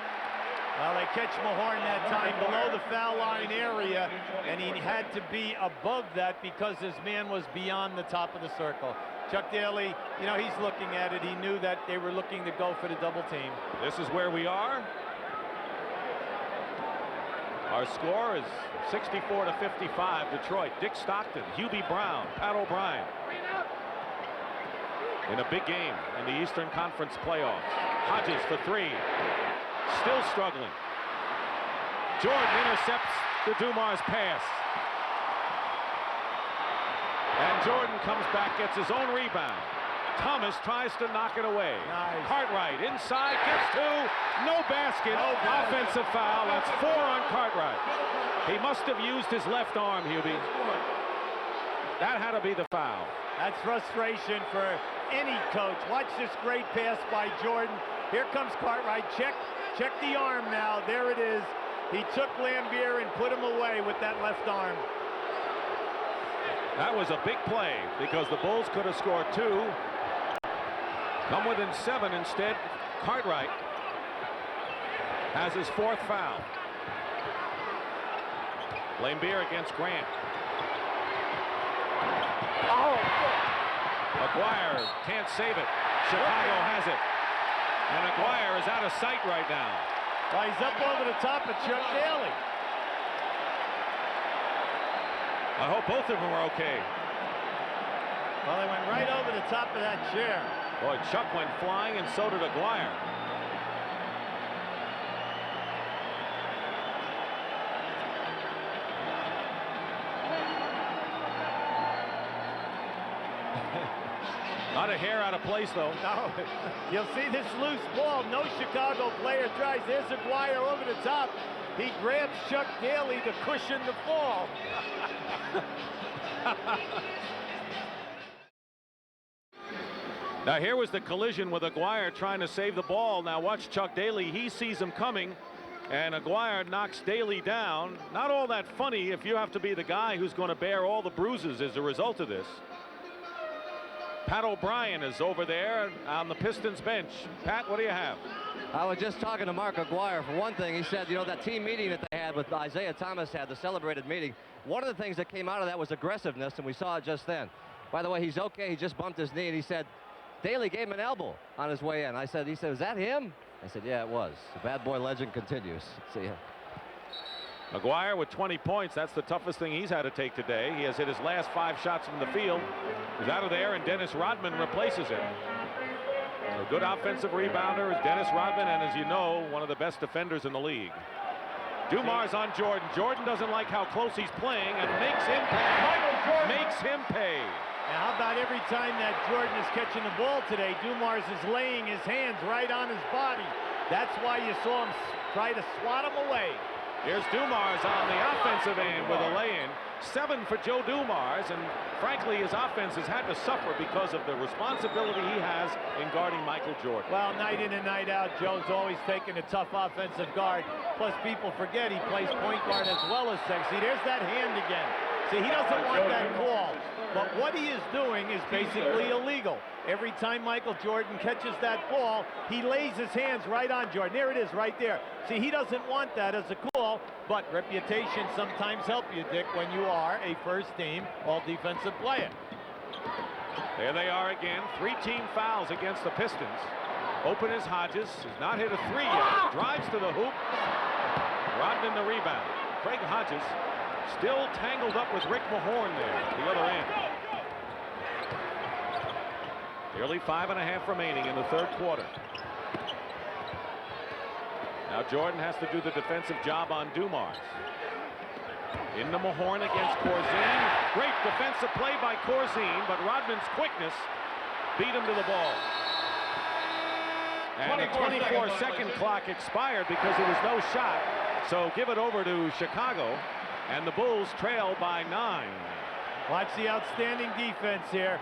Well, they catch Mahorn that time below the foul line area, and he had to be above that because his man was beyond the top of the circle. Chuck Daly, you know, he's looking at it. He knew that they were looking to go for the double team. This is where we are. Our score is 64-55, Detroit. Dick Stockton, Hubie Brown, Pat O'Brien. In a big game in the Eastern Conference playoffs. Hodges for 3. Still struggling. Jordan intercepts the Dumars pass. And Jordan comes back, gets his own rebound. Thomas tries to knock it away. Nice. Cartwright inside, gets 2. No basket. Offensive foul. That's 4 on Cartwright. He must have used his left arm, Hubie. That had to be the foul. That's frustration for any coach. Watch this great pass by Jordan. Here comes Cartwright. Check the arm now. There it is. He took Lambeer and put him away with that left arm. That was a big play because the Bulls could have scored 2. Come within 7 instead. Cartwright has his 4th foul. Lambeer against Grant. Oh! Aguirre can't save it. Chicago has it. And Aguirre is out of sight right now. Well, he's up over the top of Chuck Daly. I hope both of them are okay. Well, they went right over the top of that chair. Boy, Chuck went flying, and so did Aguirre. Not a hair out of place, though. No, you'll see this loose ball. No Chicago player tries. There's Aguirre over the top. He grabs Chuck Daly to cushion the fall. Now here was the collision with Aguirre trying to save the ball. Now watch Chuck Daly. He sees him coming, and Aguirre knocks Daly down. Not all that funny if you have to be the guy who's going to bear all the bruises as a result of this. Pat O'Brien is over there on the Pistons bench. Pat, what do you have? I was just talking to Mark Aguirre. For one thing, he said, you know, that team meeting that they had with Isaiah Thomas had, the celebrated meeting, one of the things that came out of that was aggressiveness, and we saw it just then. By the way, he's okay. He just bumped his knee, and he said, Daly gave him an elbow on his way in. He said, "Is that him?" I said, "Yeah, it was." The bad boy legend continues. See ya. McGuire with 20 points. That's the toughest thing he's had to take today. He has hit his last 5 shots from the field. He's out of there, and Dennis Rodman replaces him. So good offensive rebounder is Dennis Rodman, and as you know, one of the best defenders in the league. Dumars on Jordan. Jordan doesn't like how close he's playing and makes him pay. Makes him pay. Now, how about every time that Jordan is catching the ball today, Dumars is laying his hands right on his body. That's why you saw him try to swat him away. Here's Dumars on the offensive end with a lay-in. 7 for Joe Dumars, and frankly, his offense has had to suffer because of the responsibility he has in guarding Michael Jordan. Well, night in and night out, Joe's always taking a tough offensive guard. Plus, people forget he plays point guard as well as second. See, there's that hand again. See, he doesn't want that call. But what he is doing is basically illegal. Every time Michael Jordan catches that ball, he lays his hands right on Jordan. There it is, right there. See, he doesn't want that as a call, but reputation sometimes help you, Dick, when you are a first-team all-defensive player. There they are again. 3 team fouls against the Pistons. Open is Hodges. Has not hit a 3 yet. Drives to the hoop. Rodman the rebound. Craig Hodges still tangled up with Rick Mahorn there at the other end. Nearly 5.5 remaining in the 3rd quarter. Now Jordan has to do the defensive job on Dumars. Into Mahorn against Corzine. Great defensive play by Corzine, but Rodman's quickness beat him to the ball. And the 24-second clock expired because there was no shot. So give it over to Chicago, and the Bulls trail by 9. Watch the outstanding defense here.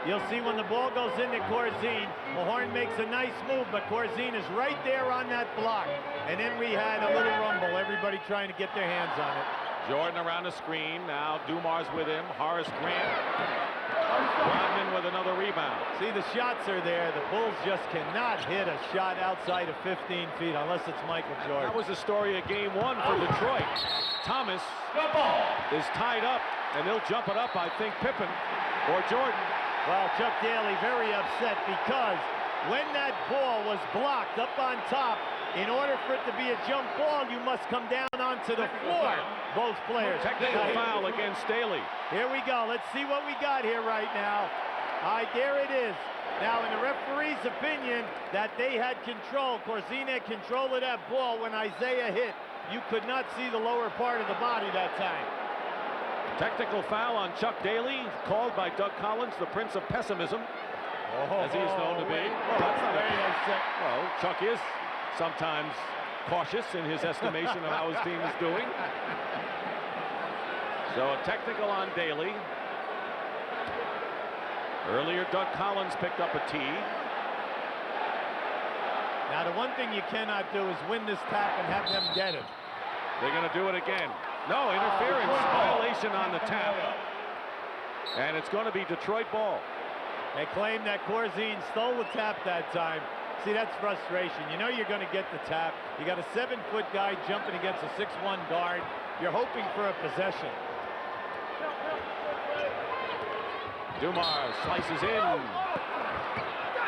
You'll see when the ball goes into Corzine, Mahorn makes a nice move, but Corzine is right there on that block. And then we had a little rumble, everybody trying to get their hands on it. Jordan around the screen. Now Dumars with him. Horace Grant. Rodman with another rebound. See, the shots are there. The Bulls just cannot hit a shot outside of 15 feet unless it's Michael Jordan. That was the story of game 1 for Detroit. Thomas is tied up, and they'll jump it up, I think, Pippen or Jordan. Well, Chuck Daly very upset because when that ball was blocked up on top, in order for it to be a jump ball, you must come down onto the floor, both players. Technical foul against Daly. Here we go. Let's see what we got here right now. All right, there it is. Now, in the referee's opinion, that they had control. Corzine had control of that ball when Isaiah hit. You could not see the lower part of the body that time. Technical foul on Chuck Daly, called by Doug Collins, the Prince of Pessimism, as he is known to be. Well, that's not well, Chuck is sometimes cautious in his estimation of how his team is doing. So a technical on Daly. Earlier, Doug Collins picked up a tee. Now, the one thing you cannot do is win this tap and have them get it. They're going to do it again. No, interference, violation on the tap. And it's going to be Detroit ball. They claim that Corzine stole the tap that time. See, that's frustration. You know you're going to get the tap. You got a 7-foot guy jumping against a 6'1" guard. You're hoping for a possession. Dumars slices in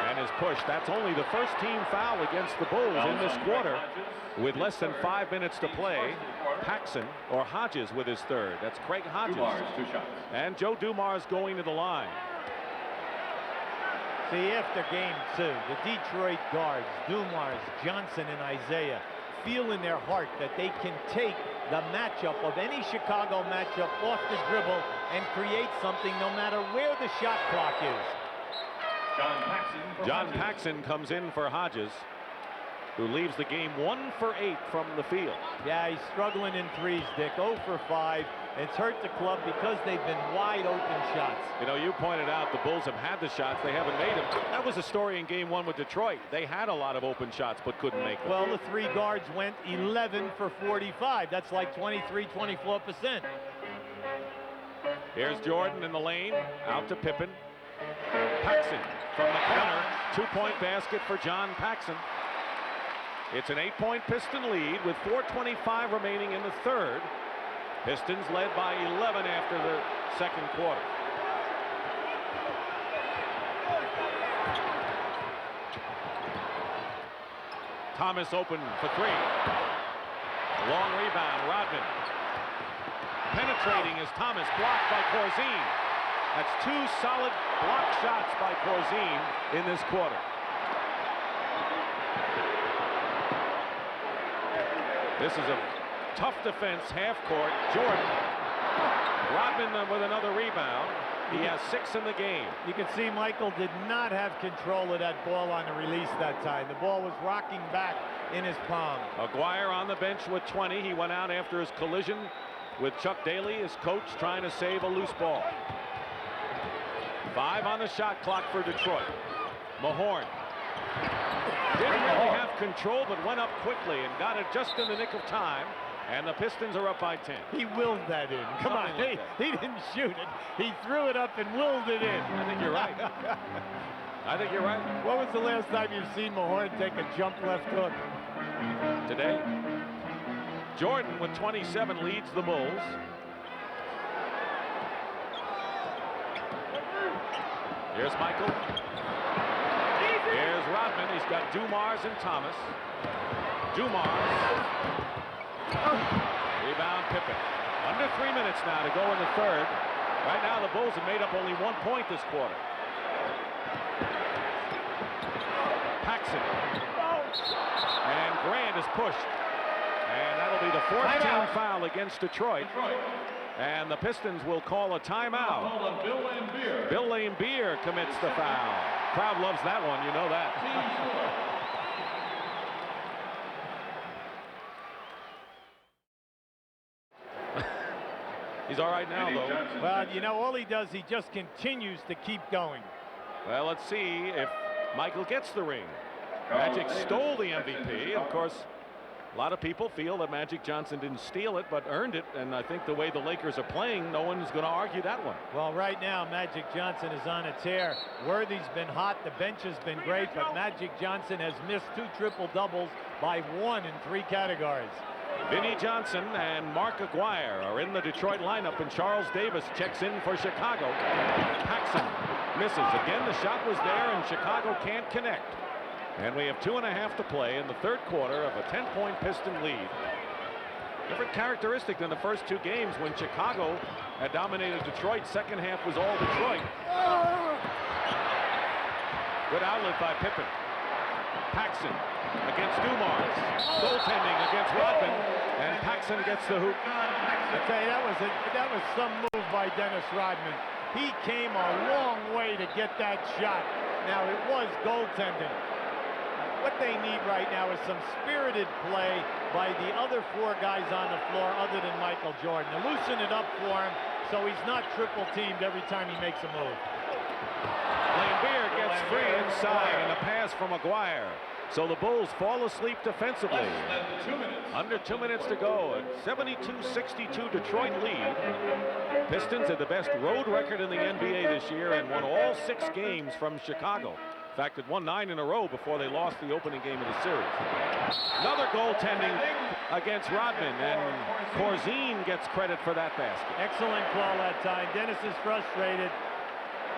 and is pushed. That's only the first team foul against the Bulls in this quarter. With less than 5 minutes to play, Paxson, or Hodges with his 3rd. That's Craig Hodges. Dumars, 2 shots. And Joe Dumars going to the line. See, after game 2, the Detroit guards, Dumars, Johnson, and Isaiah, feel in their heart that they can take the matchup of any Chicago matchup off the dribble and create something no matter where the shot clock is. John Paxson comes in for Hodges, who leaves the game 1 for 8 from the field. Yeah, he's struggling in threes, Dick. 0 for 5. It's hurt the club because they've been wide open shots. You know, you pointed out the Bulls have had the shots. They haven't made them. That was a story in game 1 with Detroit. They had a lot of open shots but couldn't make them. Well, the 3 guards went 11 for 45. That's like 23-24%. Here's Jordan in the lane. Out to Pippen. Paxson from the corner. 2-point basket for John Paxson. It's an 8-point Piston lead with 4:25 remaining in the 3rd. Pistons led by 11 after the 2nd quarter. Thomas open for three. Long rebound, Rodman. Penetrating is Thomas, blocked by Corzine. That's two solid block shots by Corzine in this quarter. This is a tough defense, half court. Jordan. Rodman with another rebound. He has 6 in the game. You can see Michael did not have control of that ball on the release that time. The ball was rocking back in his palm. Aguirre on the bench with 20. He went out after his collision with Chuck Daly, his coach, trying to save a loose ball. 5 on the shot clock for Detroit. Mahorn didn't really have control, but went up quickly and got it just in the nick of time. And the Pistons are up by 10. He willed that in. Come on, Like he didn't shoot it. He threw it up and willed it in. I think you're right. I think you're right. What was the last time you've seen Mahorn take a jump left hook? Today, Jordan with 27 leads the Bulls. Here's Michael. Here's Rodman. He's got Dumars and Thomas. Dumars. Rebound Pippen. Under 3 minutes now to go in the third. Right now the Bulls have made up only 1 point this quarter. Paxson. And Grant is pushed. And that'll be the 14th foul against Detroit. And the Pistons will call a timeout. Bill Laimbeer commits the foul. Crowd loves that one, you know that. He's all right now, though. Well, you know, all he does, he just continues to keep going. Well, let's see if Michael gets the ring. Magic stole the MVP. Of course, a lot of people feel that Magic Johnson didn't steal it, but earned it. And I think the way the Lakers are playing, no one's going to argue that one. Well, right now, Magic Johnson is on a tear. Worthy's been hot. The bench has been great, but Magic Johnson has missed 2 triple-doubles by 1 in 3 categories. Vinnie Johnson and Mark Aguirre are in the Detroit lineup, and Charles Davis checks in for Chicago. Paxson misses. Again, the shot was there, and Chicago can't connect. And we have 2.5 to play in the third quarter of a 10-point Piston lead. Different characteristic than the first 2 games when Chicago had dominated Detroit. Second half was all Detroit. Good outlet by Pippen. Paxson against Dumars. Goaltending against Rodman, and Paxson gets the hoop. I tell you, that was some move by Dennis Rodman. He came a long way to get that shot. Now, it was goaltending. What they need right now is some spirited play by the other 4 guys on the floor other than Michael Jordan. To loosen it up for him so he's not triple teamed every time he makes a move. Laimbeer gets free inside, and a pass from Aguirre. So the Bulls fall asleep defensively. Under 2 minutes to go. A 72-62 Detroit lead. Pistons had the best road record in the NBA this year and won all 6 games from Chicago. In fact, it won 9 in a row before they lost the opening game of the series. Another goaltending against Rodman, and Corzine gets credit for that basket. Excellent call that time. Dennis is frustrated.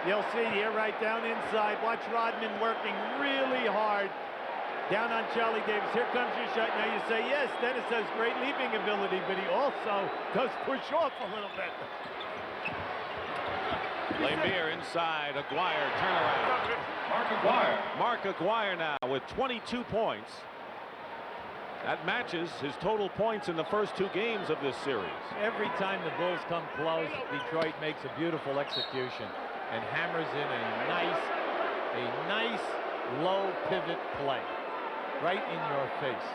You'll see here right down inside. Watch Rodman working really hard. Down on Charlie Davis. Here comes your shot. Now you say, yes, Dennis has great leaping ability, but he also does push off a little bit. Laimbeer inside. Aguirre turnaround. Mark Aguirre now with 22 points. That matches his total points in the first 2 games of this series. Every time the Bulls come close, Detroit makes a beautiful execution and hammers in a nice low pivot play right in your face.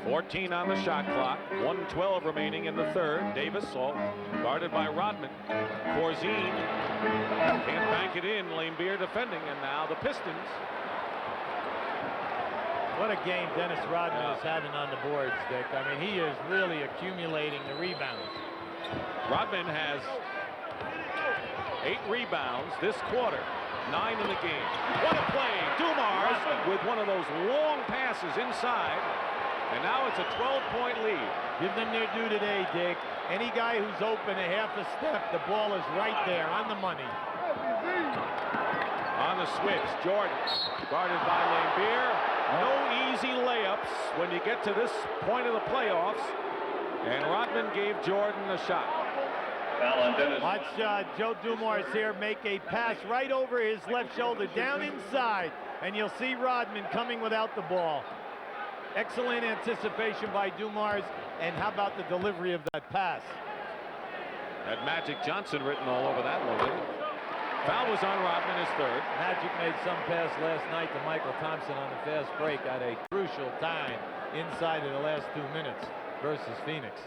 .14 on the shot clock. 1:12 remaining in the third. Davis all guarded by Rodman. Corzine can't bank it in. Laimbeer defending, and now the Pistons. What a game Dennis Rodman is having on the boards, Dick. I mean, he is really accumulating the rebounds. Rodman has 8 rebounds this quarter. 9 in the game. What a play. Dumars with one of those long passes inside. And now it's a 12-point lead. Give them their due today, Dick. Any guy who's open a half a step, the ball is right there on the money. On the a switch. Jordan guarded by Lambier. No easy layups when you get to this point of the playoffs. And Rodman gave Jordan a shot. Watch Joe Dumars here make a pass right over his left shoulder, down inside. And you'll see Rodman coming without the ball. Excellent anticipation by Dumars. And how about the delivery of that pass? Had Magic Johnson written all over that one. Foul was on Rodman, his third. Magic made some pass last night to Michael Thompson on the fast break at a crucial time inside of the last 2 minutes versus Phoenix.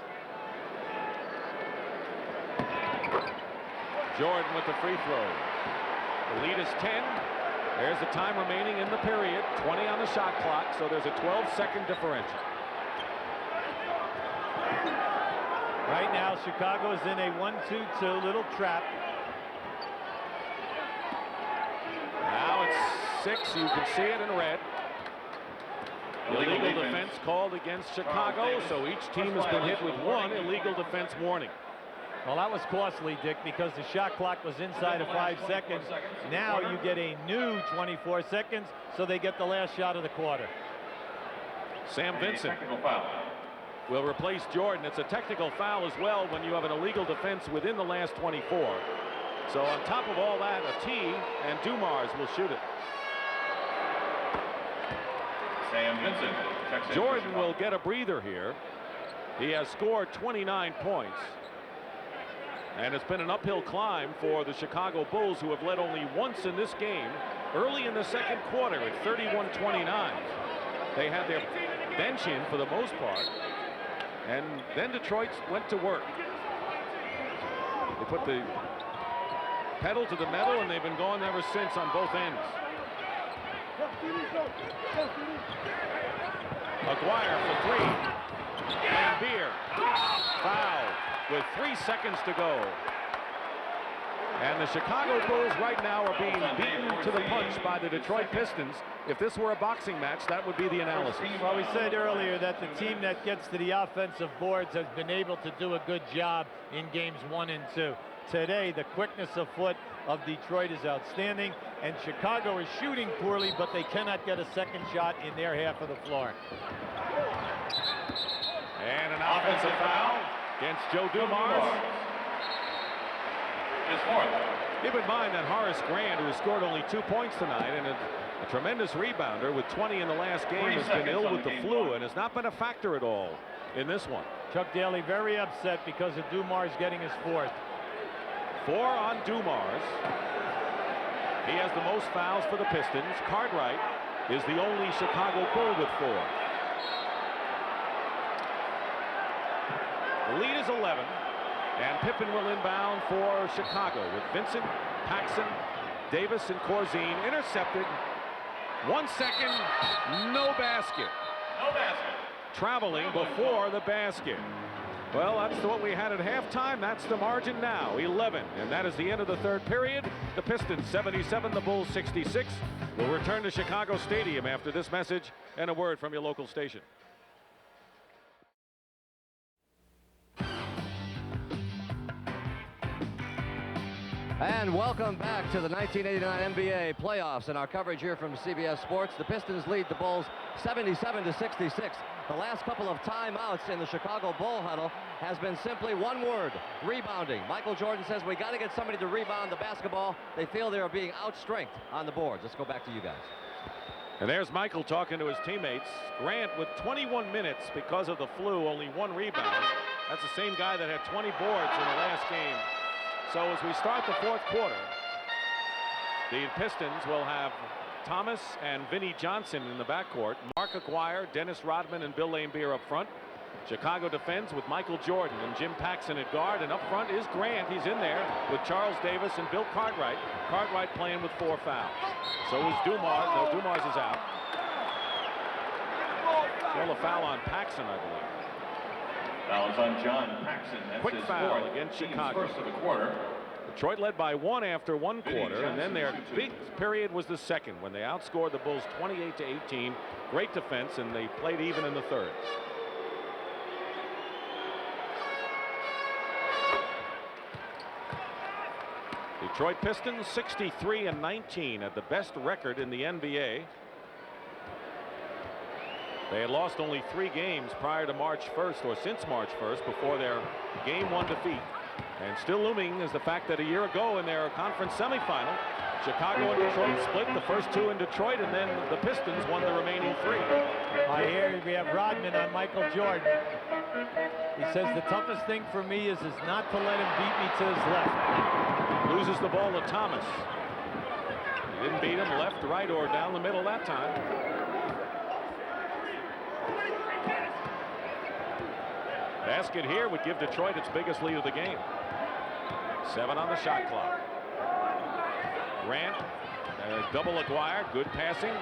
Jordan with the free throw. The lead is 10. There's the time remaining in the period. 20 on the shot clock, so there's a 12-second differential. Right now, Chicago is in a 1-2-2 little trap. Now it's 6. You can see it in red. Illegal defense called against Chicago, so each team has been hit with one illegal defense warning. Well, that was costly, Dick, because the shot clock was inside of 5 seconds. Now you get a new 24 seconds, so they get the last shot of the quarter. Sam Vincent will replace Jordan. It's a technical foul as well when you have an illegal defense within the last 24. So on top of all that, a T, and Dumars will shoot it. Sam Vincent. Jordan will get a breather here. He has scored 29 points. And it's been an uphill climb for the Chicago Bulls, who have led only once in this game early in the second quarter at 31-29. They had their bench in for the most part. And then Detroit went to work. They put the pedal to the metal, and they've been going ever since on both ends. Aguirre for three. Lambier. Foul with 3 seconds to go. And the Chicago Bulls right now are being beaten to the punch by the Detroit Pistons. If this were a boxing match, that would be the analysis. Well, we said earlier that the team that gets to the offensive boards has been able to do a good job in games 1 and 2. Today, the quickness of foot of Detroit is outstanding, and Chicago is shooting poorly, but they cannot get a second shot in their half of the floor. And an offensive foul against Joe Dumars. His fourth. Keep in mind that Horace Grant, who has scored only 2 points tonight and a tremendous rebounder with 20 in the last game, has been ill with the flu and has not been a factor at all in this one. Chuck Daly very upset because of Dumars getting his fourth. 4 on Dumars. He has the most fouls for the Pistons. Cartwright is the only Chicago Bull with 4. The lead is 11. And Pippen will inbound for Chicago with Vincent, Paxson, Davis, and Corzine intercepted. 1 second, no basket. No basket. Traveling before the basket. Well, that's what we had at halftime. That's the margin now, 11. And that is the end of the third period. The Pistons 77, the Bulls 66. We'll return to Chicago Stadium after this message and a word from your local station. And welcome back to the 1989 NBA playoffs and our coverage here from CBS Sports. The Pistons lead the Bulls 77-66. The last couple of timeouts in the Chicago Bull huddle has been simply one word: rebounding. Michael Jordan says we got to get somebody to rebound the basketball. They feel they are being outstrengthed on the boards. Let's go back to you guys. And there's Michael talking to his teammates. Grant with 21 minutes because of the flu, only 1 rebound. That's the same guy that had 20 boards in the last game. So as we start the fourth quarter, the Pistons will have Thomas and Vinnie Johnson in the backcourt. Mark Aguirre, Dennis Rodman, and Bill Lambier up front. Chicago defends with Michael Jordan and Jim Paxson at guard. And up front is Grant. He's in there with Charles Davis and Bill Cartwright. Cartwright playing with 4 fouls. So is Dumars. No, Dumars is out. Still a foul on Paxson, I believe. Fouls on John Paxson. That's Quick his foul fourth. against Team's Chicago. First of the quarter. Detroit led by 1 after 1 quarter, and then their big period was the second when they outscored the Bulls 28-18. Great defense, and they played even in the third. Detroit Pistons 63-19 at the best record in the NBA. They had lost only 3 games prior to March 1st, or since March 1st, before their Game 1 defeat. And still looming is the fact that a year ago in their conference semifinal, Chicago and Detroit split, the first 2 in Detroit, and then the Pistons won the remaining 3. Here we have Rodman on Michael Jordan. He says the toughest thing for me is not to let him beat me to his left. Loses the ball to Thomas. He didn't beat him left, right, or down the middle that time. Basket here would give Detroit its biggest lead of the game. 7 on the shot clock. Grant, double Aguirre, good passing.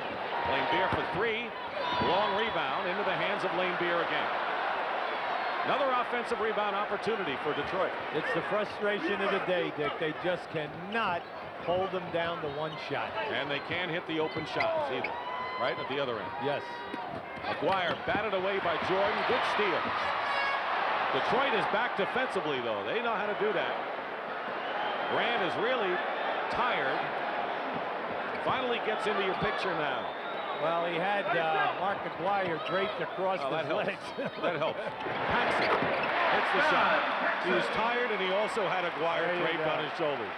Laimbeer for 3. Long rebound into the hands of Laimbeer again. Another offensive rebound opportunity for Detroit. It's the frustration of the day, Dick. They just cannot hold them down to 1 shot. And they can't hit the open shots either. Right at the other end. Yes. Aguirre batted away by Jordan. Good steal. Detroit is back defensively, though. They know how to do that. Grant is really tired. Finally gets into your picture now. Well, he had Mark Aguirre draped across his legs. That helps. Paxson hits the shot. He was tired, and he also had Aguirre draped on his shoulders.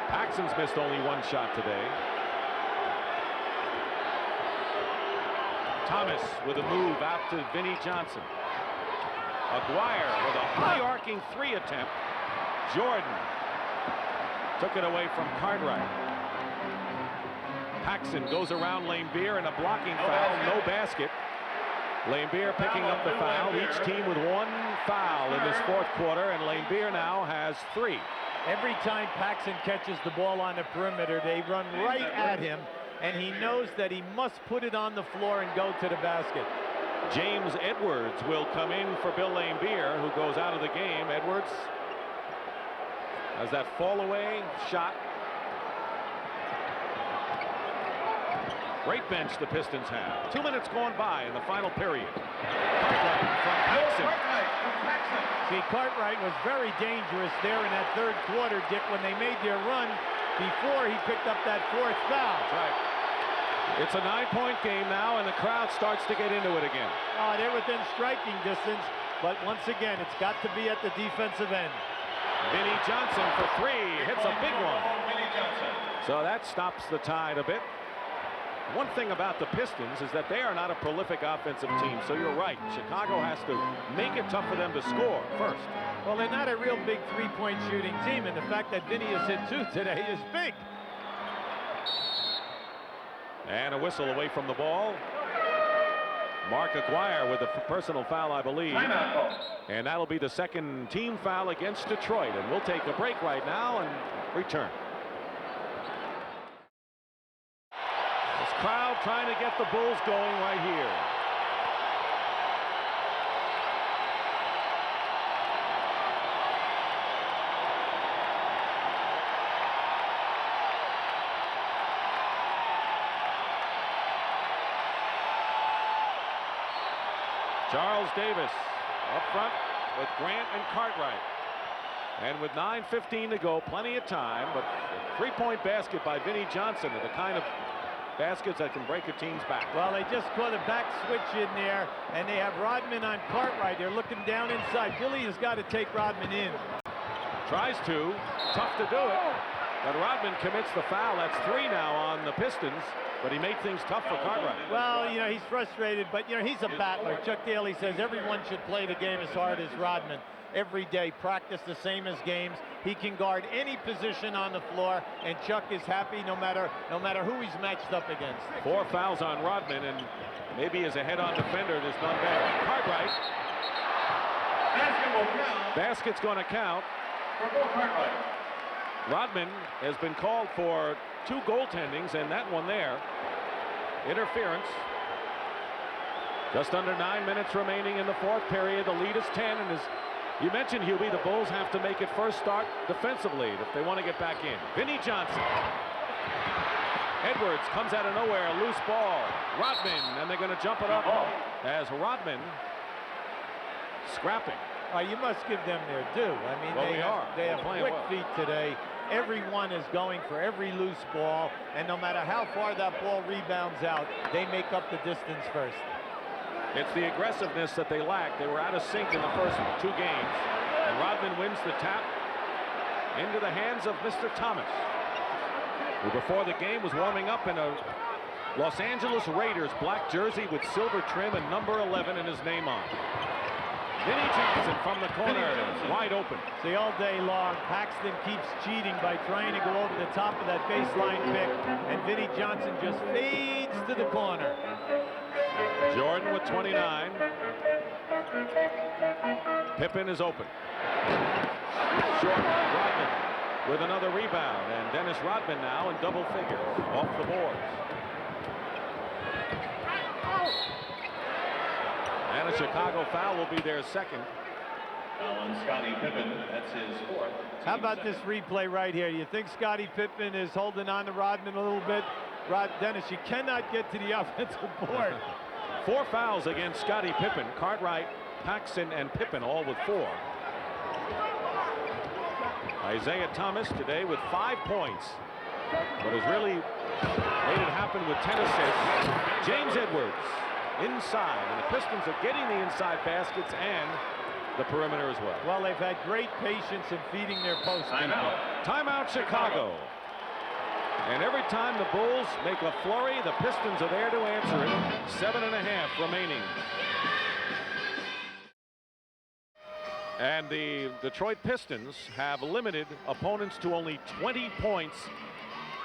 Paxson's missed only 1 shot today. Thomas with a move out to Vinnie Johnson. Aguirre with a high arcing 3 attempt. Jordan took it away from Cartwright. Paxson goes around Laimbeer in a blocking foul. No basket. Laimbeer picking up the foul. Each team with 1 foul in this 4th quarter, and Laimbeer now has 3. Every time Paxson catches the ball on the perimeter, they run right at him, and he knows that he must put it on the floor and go to the basket. James Edwards will come in for Bill Laimbeer, who goes out of the game. Edwards has that fall away shot. Great bench the Pistons have. 2 minutes gone by in the final period. Cartwright from Paxson. See, Cartwright was very dangerous there in that 3rd quarter, Dick, when they made their run before he picked up that 4th foul. That's right. It's a 9-point game now, and the crowd starts to get into it again. Oh, they're within striking distance, but once again, it's got to be at the defensive end. Vinnie Johnson for 3, hits a big one. So that stops the tide a bit. One thing about the Pistons is that they are not a prolific offensive team, so you're right. Chicago has to make it tough for them to score first. Well, they're not a real big 3-point shooting team, and the fact that Vinnie has hit 2 today is big. And a whistle away from the ball. Mark Aguirre with a personal foul, I believe. And that'll be the 2nd team foul against Detroit. And we'll take a break right now and return. This crowd trying to get the Bulls going right here. Charles Davis up front with Grant and Cartwright. And with 9:15 to go, plenty of time, but a 3-point basket by Vinnie Johnson are the kind of baskets that can break a team's back. Well, they just caught a back switch in there, and they have Rodman on Cartwright. They're looking down inside. Billy has got to take Rodman in. Tries to. Tough to do it. But Rodman commits the foul. That's 3 now on the Pistons. But he made things tough for Cartwright. Well, you know, he's frustrated, but, you know, he's a battler. Chuck Daly says everyone should play the game as hard as Rodman. Every day, practice the same as games. He can guard any position on the floor, and Chuck is happy no matter who he's matched up against. 4 fouls on Rodman, and maybe as a head-on defender, there's none better. Cartwright. Basket's going to count. Rodman has been called for 2 goaltendings, and that one there. Interference. Just under 9 minutes remaining in the 4th period. The lead is 10, and as you mentioned, Hubie, the Bulls have to make it first start defensively if they want to get back in. Vinnie Johnson. Edwards comes out of nowhere, loose ball. Rodman, and they're going to jump it up as Rodman scrapping. You must give them their due. I mean, Well, they have playing quick well. feet today. Everyone is going for every loose ball, and no matter how far that ball rebounds out, they make up the distance first. It's the aggressiveness that they lack. They were out of sync in the first 2 games. And Rodman wins the tap into the hands of Mr. Thomas, who before the game was warming up in a Los Angeles Raiders black jersey with silver trim and number 11 and his name on. Vinnie Johnson from the corner, wide open. See, all day long, Paxton keeps cheating by trying to go over the top of that baseline pick, and Vinnie Johnson just fades to the corner. Jordan with 29. Pippen is open. Short, Rodman with another rebound, and Dennis Rodman now in double figures off the boards. And a Chicago foul will be their second. Foul on Scottie Pippen. That's his 4th. How about this replay right here? You think Scottie Pippen is holding on to Rodman a little bit? Dennis, you cannot get to the offensive board. 4 fouls against Scottie Pippen. Cartwright, Paxson, and Pippen all with 4. Isaiah Thomas today with 5 points. What has really made it happen with 10 assists, James Edwards inside, and the Pistons are getting the inside baskets and the perimeter as well. Well, they've had great patience in feeding their post. Timeout Chicago. And every time the Bulls make a flurry, the Pistons are there to answer it. 7.5 remaining. And the Detroit Pistons have limited opponents to only 20 points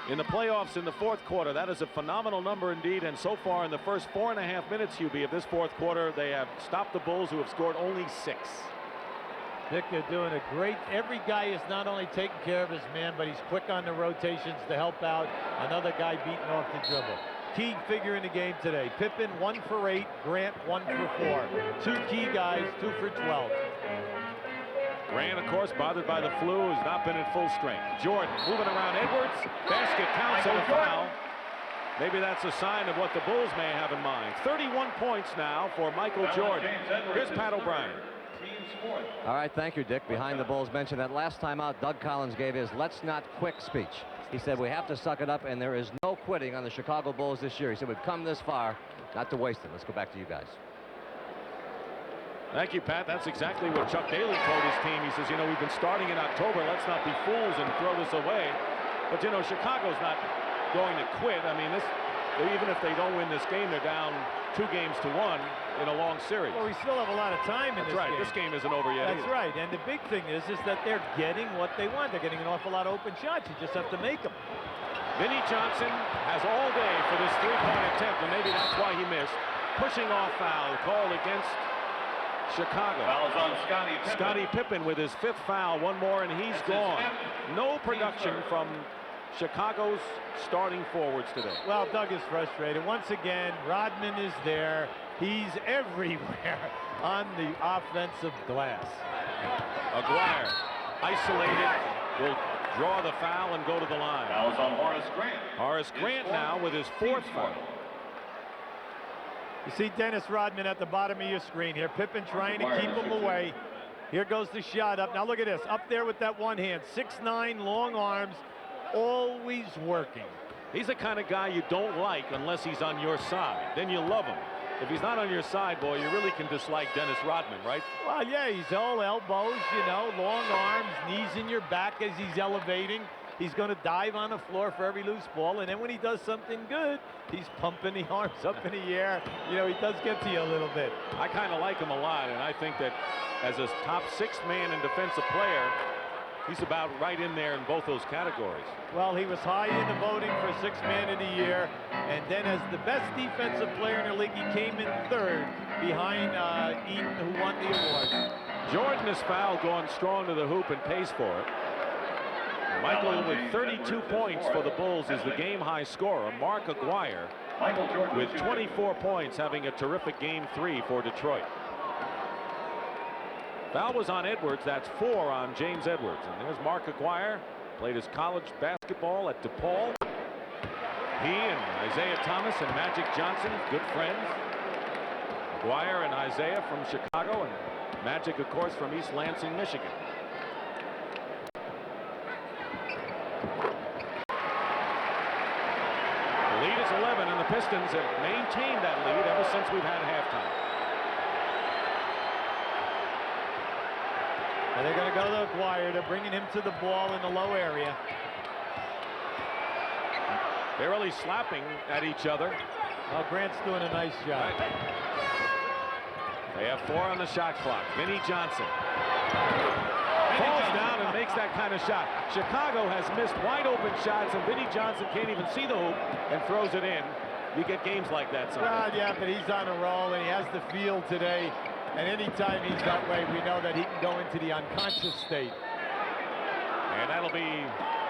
in the playoffs in the 4th quarter. That is a phenomenal number indeed. And so far in the first 4.5 minutes, Hubie, of this 4th quarter, they have stopped the Bulls, who have scored only 6. Dick, they're doing a great. Every guy is not only taking care of his man, but he's quick on the rotations to help out another guy beating off the dribble. Key figure in the game today. Pippen 1 for 8, Grant 1 for 4. 2 key guys, 2 for 12. Grant, of course, bothered by the flu, has not been in full strength. Jordan moving around Edwards. Basket counts and a foul. Maybe that's a sign of what the Bulls may have in mind. 31 points now for Michael Jordan. Here's Pat O'Brien. All right, thank you, Dick. Behind the Bulls mentioned that last time out, Doug Collins gave his "let's not quit" speech. He said we have to suck it up, and there is no quitting on the Chicago Bulls this year. He said we've come this far, not to waste it. Let's go back to you guys. Thank you, Pat. That's exactly what Chuck Daly told his team. He says, you know, we've been starting in October. Let's not be fools and throw this away. But, you know, Chicago's not going to quit. I mean, even if they don't win this game, they're down 2 games to 1 in a long series. Well, we still have a lot of time in this game. This game isn't over yet. That's right. And the big thing is that they're getting what they want. They're getting an awful lot of open shots. You just have to make them. Vinnie Johnson has all day for this 3-point attempt, and maybe that's why he missed. Pushing off foul called against Chicago. Fouls on Scottie Pippen. Scottie Pippen with his 5th foul, 1 more, and he's gone. No production from Chicago's starting forwards today. Well, Doug is frustrated. Once again, Rodman is there. He's everywhere on the offensive glass. Aguirre, isolated, will draw the foul and go to the line. Fouls on Horace Grant. Horace Grant now with his 4th foul. You see Dennis Rodman at the bottom of your screen here. Pippen trying to keep him away. Here goes the shot up. Now look at this. Up there with that one hand. 6'9", long arms, always working. He's the kind of guy you don't like unless he's on your side. Then you love him. If he's not on your side, boy, you really can dislike Dennis Rodman, right? Well, yeah, he's all elbows, you know, long arms, knees in your back as he's elevating. He's going to dive on the floor for every loose ball, and then when he does something good, he's pumping the arms up in the air. You know, he does get to you a little bit. I kind of like him a lot, and I think that as a top 6 man and defensive player, he's about right in there in both those categories. Well, he was high in the voting for 6th man of the year, and then as the best defensive player in the league, he came in 3rd behind Eaton, who won the award. Jordan is fouled, going strong to the hoop and pays for it. Michael with 32 points for the Bulls is the game-high scorer. Mark Aguirre with 24 points, having a terrific game 3 for Detroit. Foul was on Edwards. That's 4 on James Edwards. And there's Mark Aguirre. Played his college basketball at DePaul. He and Isaiah Thomas and Magic Johnson, good friends. Maguire and Isaiah from Chicago, and Magic, of course, from East Lansing, Michigan. The lead is 11, and the Pistons have maintained that lead ever since we've had halftime. And they're going to go to Aguirre. They're bringing him to the ball in the low area. They're really slapping at each other. Well, Grant's doing a nice job. They have 4 on the shot clock. Vinnie Johnson falls down and makes that kind of shot. Chicago has missed wide open shots, and Vinnie Johnson can't even see the hoop and throws it in. You get games like that sometimes. Yeah, but he's on a roll, and he has the field today. And anytime he's that way, we know that he can go into the unconscious state. And that'll be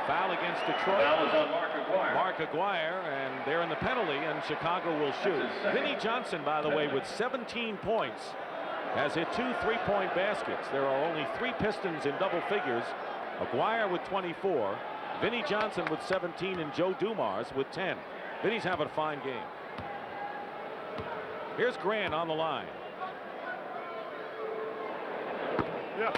foul against Detroit. Foul is on Mark Aguirre. Mark Aguirre, and they're in the penalty, and Chicago will shoot. Vinnie Johnson, by the way, with 17 points, has hit 2 3-point baskets. There are only 3 Pistons in double figures. Aguirre with 24, Vinnie Johnson with 17, and Joe Dumars with 10. Vinnie's having a fine game. Here's Grant on the line. Yeah.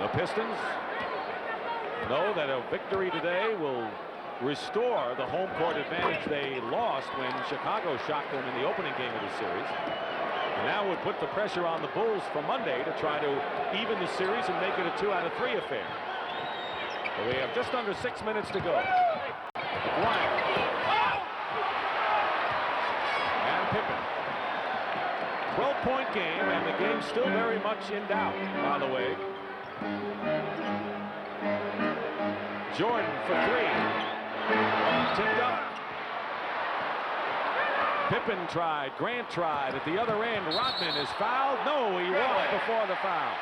The Pistons know that a victory today will restore the home court advantage they lost when Chicago shocked them in the opening game of the series. And now would put the pressure on the Bulls for Monday to try to even the series and make it a 2 out of 3 affair. But we have just under 6 minutes to go. Aguirre. And Pippen. 12-point game, and the game's still very much in doubt, by the way. Jordan for 3. Tipped up. Pippen tried. Grant tried. At the other end, Rodman is fouled. No, he walked before the foul.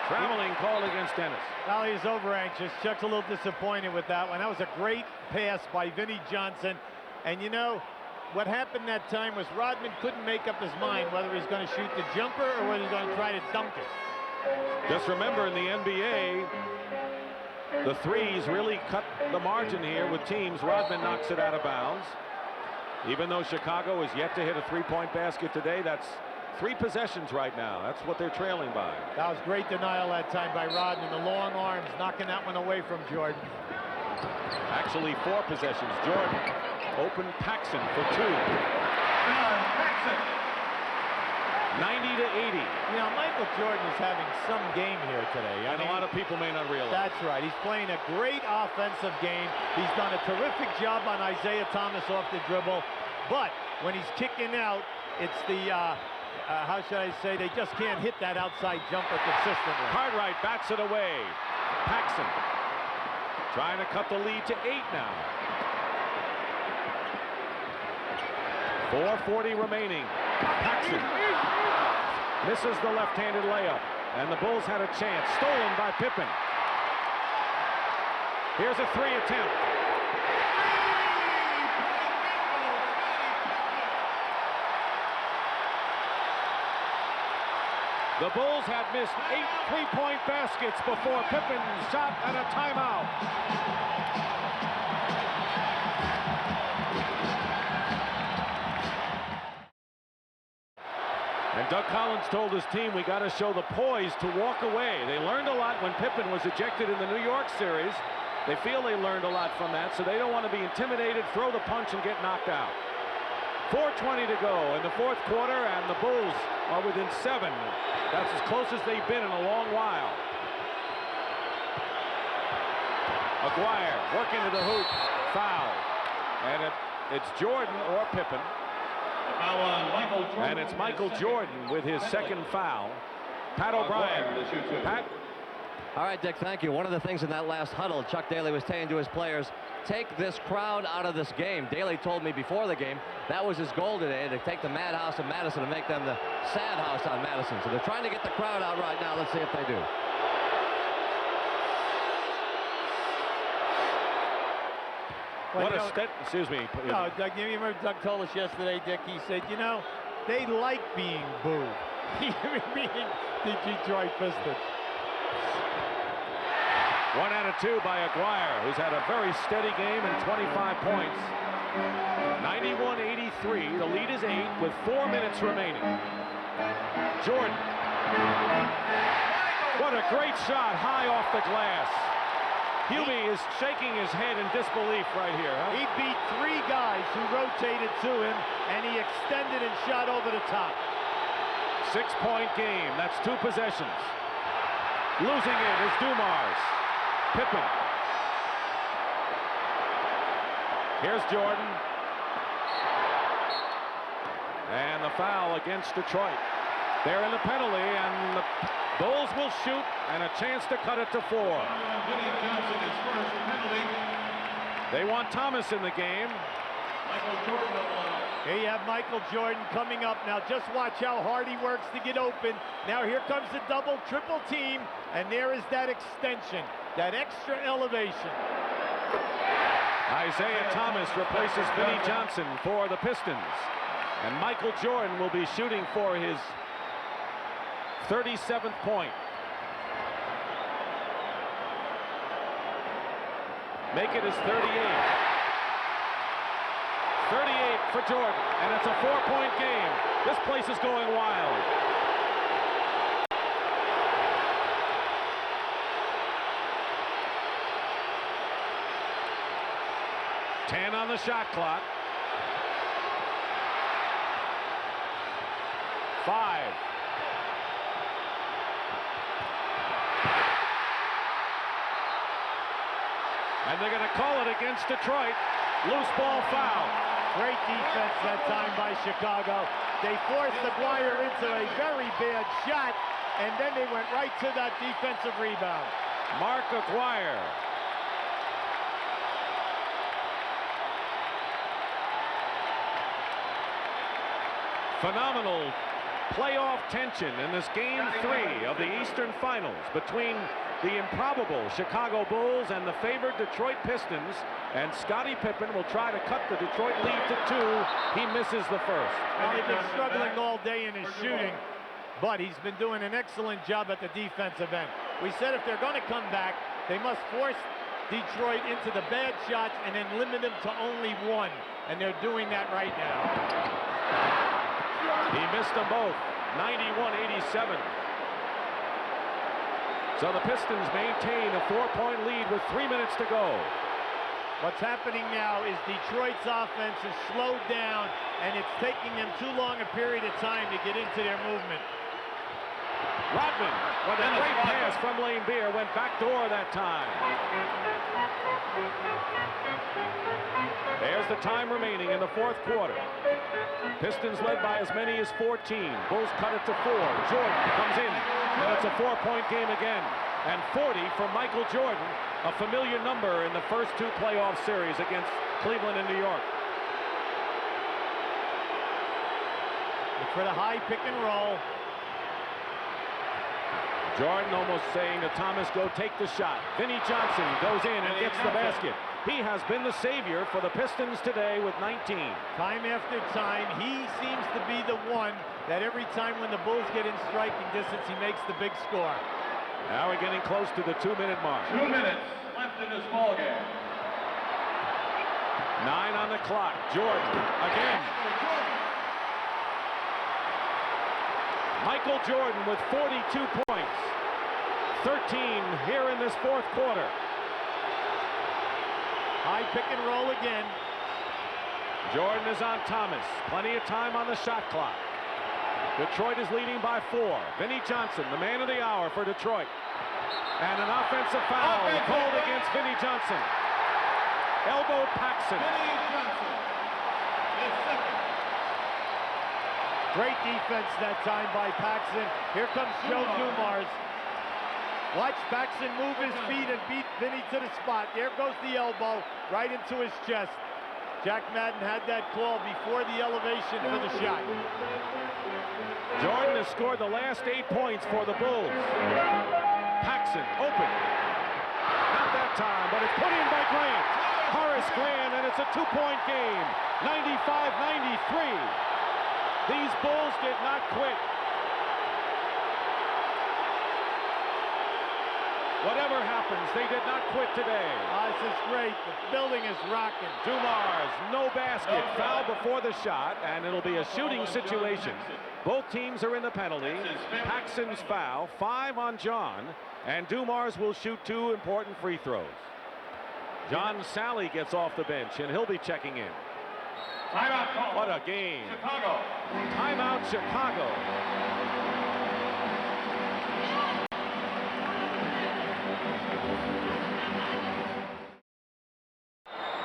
Traveling called against Dennis. Well, he's over anxious. Chuck's a little disappointed with that one. That was a great pass by Vinnie Johnson. And you know, what happened that time was Rodman couldn't make up his mind whether he's going to shoot the jumper or whether he's going to try to dunk it. Just remember, in the NBA, the threes really cut the margin here with teams. Rodman knocks it out of bounds. Even though Chicago is yet to hit a 3-point basket today, that's 3 possessions right now. That's what they're trailing by. That was great denial that time by Rodman. The long arms knocking that one away from Jordan. Actually, 4 possessions. Jordan open Paxson for 2. Paxson. 90 to 80. You know, Michael Jordan is having some game here today. And a lot of people may not realize. That's right. He's playing a great offensive game. He's done a terrific job on Isaiah Thomas off the dribble. But when he's kicking out, it's the, how should I say, they just can't hit that outside jumper consistently. Cartwright bats it away. Paxson trying to cut the lead to 8 now. 4:40 remaining. Paxson misses the left-handed layup, and the Bulls had a chance. Stolen by Pippen. Here's a 3 attempt. The Bulls had missed 8 3-point baskets before Pippen shot at a timeout. And Doug Collins told his team, we got to show the poise to walk away. They learned a lot when Pippen was ejected in the New York series. They feel they learned a lot from that, so they don't want to be intimidated, throw the punch, and get knocked out. 4:20 to go in the 4th quarter, and the Bulls are within 7. That's as close as they've been in a long while. Aguirre working to the hoop. Foul. And it's Jordan or Pippen. And it's Michael Jordan with his 2nd foul. Pat O'Brien. Pat? All right, Dick, thank you. One of the things in that last huddle, Chuck Daly was saying to his players, take this crowd out of this game. Daly told me before the game that was his goal today, to take the madhouse of Madison and make them the sad house on Madison. So they're trying to get the crowd out right now. Let's see if they do. Well, what a step, excuse me. No, Doug, you remember Doug told us yesterday, Dick, he said, you know, they like being booed. Meaning the Detroit Pistons. 1 out of 2 by Aguirre, who's had a very steady game and 25 points. 91-83. The lead is 8 with 4 minutes remaining. Jordan. What a great shot high off the glass. Hubie is shaking his head in disbelief right here. Huh? He beat 3 guys who rotated to him, and he extended and shot over the top. 6-point game. That's 2 possessions. Losing it is Dumars. Pippen. Here's Jordan. And the foul against Detroit. They're in the penalty, and the Bulls will shoot, and a chance to cut it to 4. They want Thomas in the game. Here you have Michael Jordan coming up. Now just watch how hard he works to get open. Now here comes the double, triple team, and there is that extension, that extra elevation. Isaiah Thomas replaces Vinnie Johnson for the Pistons. And Michael Jordan will be shooting for his 37th point. Make it his 38th. 38 for Jordan, and it's a 4-point game. This place is going wild. Ten on the shot clock. 5. And they're going to call it against Detroit. Loose ball foul. Great defense that time by Chicago. They forced Aguirre into a very bad shot, and then they went right to that defensive rebound. Mark Aguirre. Phenomenal playoff tension in this game 3 of the Eastern Finals between the improbable Chicago Bulls and the favored Detroit Pistons, and Scottie Pippen will try to cut the Detroit lead to 2. He misses the first. Well, he's been struggling all day in his shooting, but he's been doing an excellent job at the defensive end. We said if they're going to come back, they must force Detroit into the bad shots and then limit them to only 1, and they're doing that right now. He missed them both. 91-87. So the Pistons maintain a 4-point lead with 3 minutes to go. What's happening now is Detroit's offense is slowed down, and it's taking them too long a period of time to get into their movement. Rodman with a great pass from Lane Beer, went backdoor that time. There's the time remaining in the 4th quarter. Pistons led by as many as 14. Bulls cut it to 4. Jordan comes in, and it's a 4-point game again. And 40 for Michael Jordan, a familiar number in the first 2 playoff series against Cleveland and New York. Look for the high pick and roll. Jordan almost saying to Thomas, go take the shot. Vinnie Johnson goes in and gets the basket. He has been the savior for the Pistons today with 19. Time after time, he seems to be the one that every time when the Bulls get in striking distance, he makes the big score. Now we're getting close to the 2-minute mark. 2 minutes left in this ball game. 9 on the clock. Jordan again. Michael Jordan with 42 points. 13 here in this 4th quarter. High pick and roll again. Jordan is on Thomas. Plenty of time on the shot clock. Detroit is leading by 4. Vinnie Johnson, the man of the hour for Detroit. And an offensive foul called against Vinnie Johnson. Elbow Paxson. Great defense that time by Paxson. Here comes Joe Dumars. Watch Paxson move his feet and beat Vinnie to the spot. There goes the elbow right into his chest. Jack Madden had that call before the elevation for the shot. Jordan has scored the last 8 points for the Bulls. Paxson open. Not that time, but it's put in by Grant. Horace Grant, and it's a 2-point game. 95-93. These Bulls did not quit. Whatever happens, they did not quit today. This is great. The building is rocking. Dumars, no basket. Foul before the shot, and it'll be a shooting situation. Both teams are in the penalty. Paxson's foul, 5 on John, and Dumars will shoot 2 important free throws. John Sally gets off the bench, and he'll be checking in. Timeout call. What a game. Chicago. Timeout, Chicago.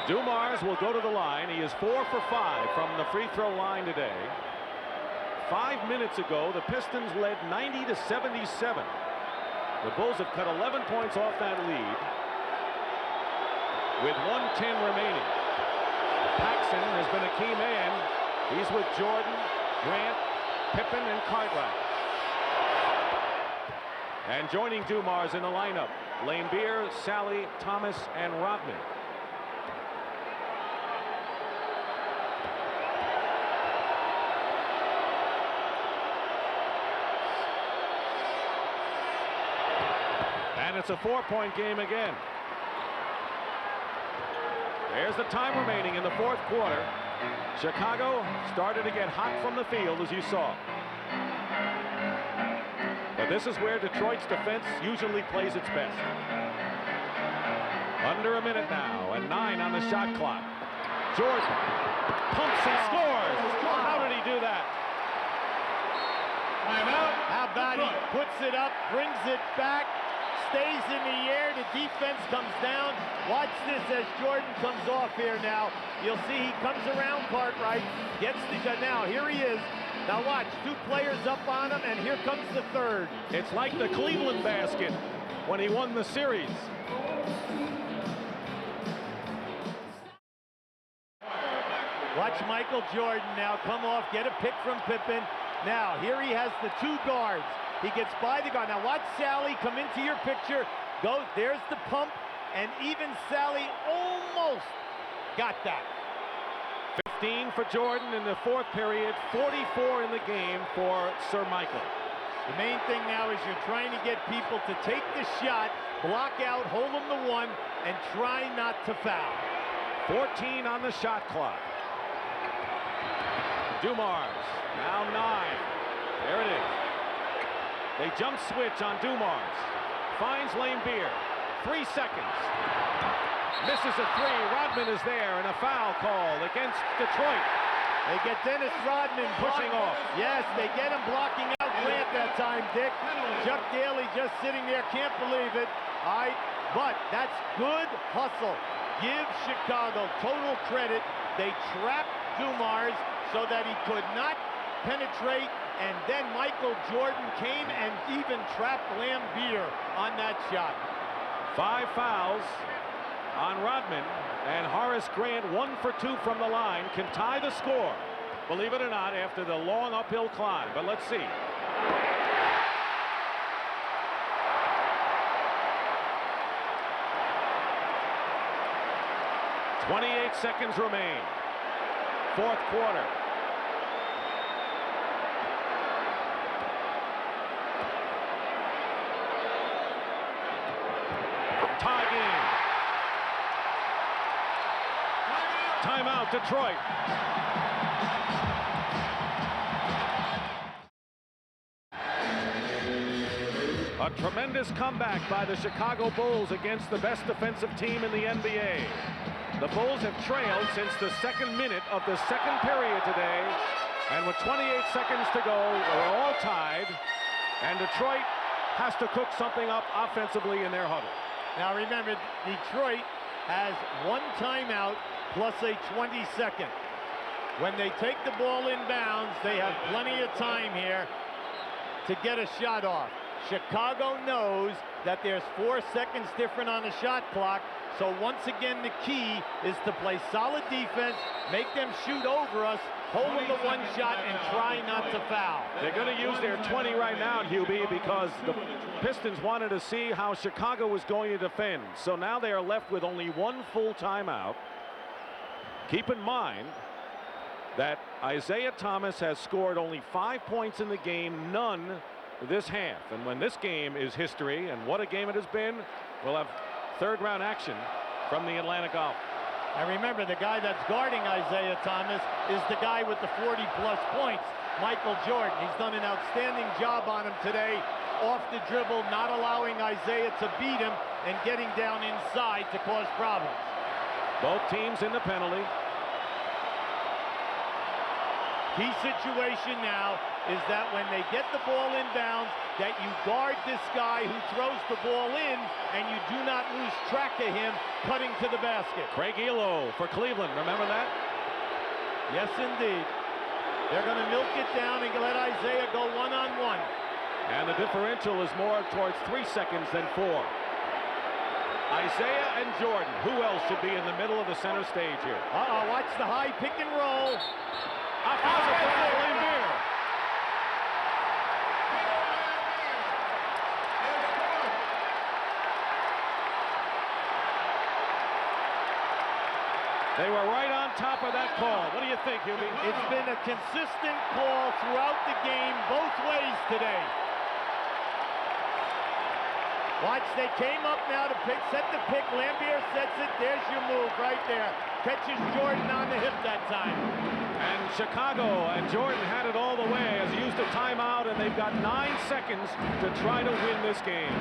Dumars will go to the line. He is 4 for 5 from the free throw line today. 5 minutes ago, the Pistons led 90-77. The Bulls have cut 11 points off that lead with 1:10 remaining. Paxson has been a key man. He's with Jordan, Grant, Pippen, and Cartwright. And joining Dumars in the lineup, Laimbeer, Sally, Thomas, and Rodman. And it's a 4-point game again. There's the time remaining in the 4th quarter. Chicago started to get hot from the field, as you saw. But this is where Detroit's defense usually plays its best. Under a minute now, and 9 on the shot clock. Jordan pumps and scores. How did he do that? Timeout. How about he puts it up, brings it back, stays in the air, the defense comes down. Watch this as Jordan comes off here now. You'll see he comes around Cartwright, gets the shot. Now, here he is. Now watch, 2 players up on him, and here comes the 3rd. It's like the Cleveland basket when he won the series. Watch Michael Jordan now come off, get a pick from Pippen. Now, here he has the 2 guards. He gets by the guard. Now watch Sally come into your picture. Go, there's the pump, and even Sally almost got that. 15 for Jordan in the 4th period, 44 in the game for Sir Michael. The main thing now is you're trying to get people to take the shot, block out, hold them to 1, and try not to foul. 14 on the shot clock. Dumars, now 9. There it is. They jump switch on Dumars. Finds Laimbeer. 3 seconds. Misses a 3. Rodman is there, and a foul called against Detroit. They get Dennis Rodman Pushing off. Yes, they get him blocking out Grant that time, Dick. Chuck Daly just sitting there, can't believe it. All right, but that's good hustle. Give Chicago total credit. They trapped Dumars so that he could not penetrate, and then Michael Jordan came and even trapped Laimbeer on that shot. 5 fouls on Rodman, and Horace Grant, 1 for 2 from the line, can tie the score, believe it or not, after the long uphill climb. But let's see. .28 seconds remain. 4th quarter. Tie game. Timeout, Detroit. A tremendous comeback by the Chicago Bulls against the best defensive team in the NBA. The Bulls have trailed since the 2nd minute of the 2nd period today, and with 28 seconds to go, we're all tied, and Detroit has to cook something up offensively in their huddle. Now remember, Detroit has 1 timeout plus a 22nd. When they take the ball inbounds, they have plenty of time here to get a shot off. Chicago knows that there's 4 seconds different on the shot clock, so once again the key is to play solid defense, make them shoot over us, hold them to 1 shot, and try not to foul. They're going to use their 20 right now, Hubie, because the Pistons wanted to see how Chicago was going to defend. So now they are left with only 1 full timeout. Keep in mind that Isaiah Thomas has scored only 5 points in the game, none this half. And when this game is history, and what a game it has been, we'll have third-round action from the Atlanta Golf. And remember, the guy that's guarding Isaiah Thomas is the guy with the 40-plus points, Michael Jordan. He's done an outstanding job on him today, off the dribble, not allowing Isaiah to beat him and getting down inside to cause problems. Both teams in the penalty. Key situation now is that when they get the ball inbounds, that you guard this guy who throws the ball in, and you do not lose track of him cutting to the basket. Craig Elo for Cleveland, remember that? Yes, indeed. They're going to milk it down and let Isaiah go one-on-one. And the differential is more towards 3 seconds than 4. Isaiah and Jordan. Who else should be in the middle of the center stage here? Watch the high pick and roll. Offensive foul, Lambier. They were right on top of that call. What do you think, Hubie? It's been a consistent call throughout the game, both ways today. Watch, they came up now to set the pick. Lambier sets it. There's your move right there. Catches Jordan on the hip that time. And Chicago and Jordan had it all the way as he used a timeout, and they've got 9 seconds to try to win this game.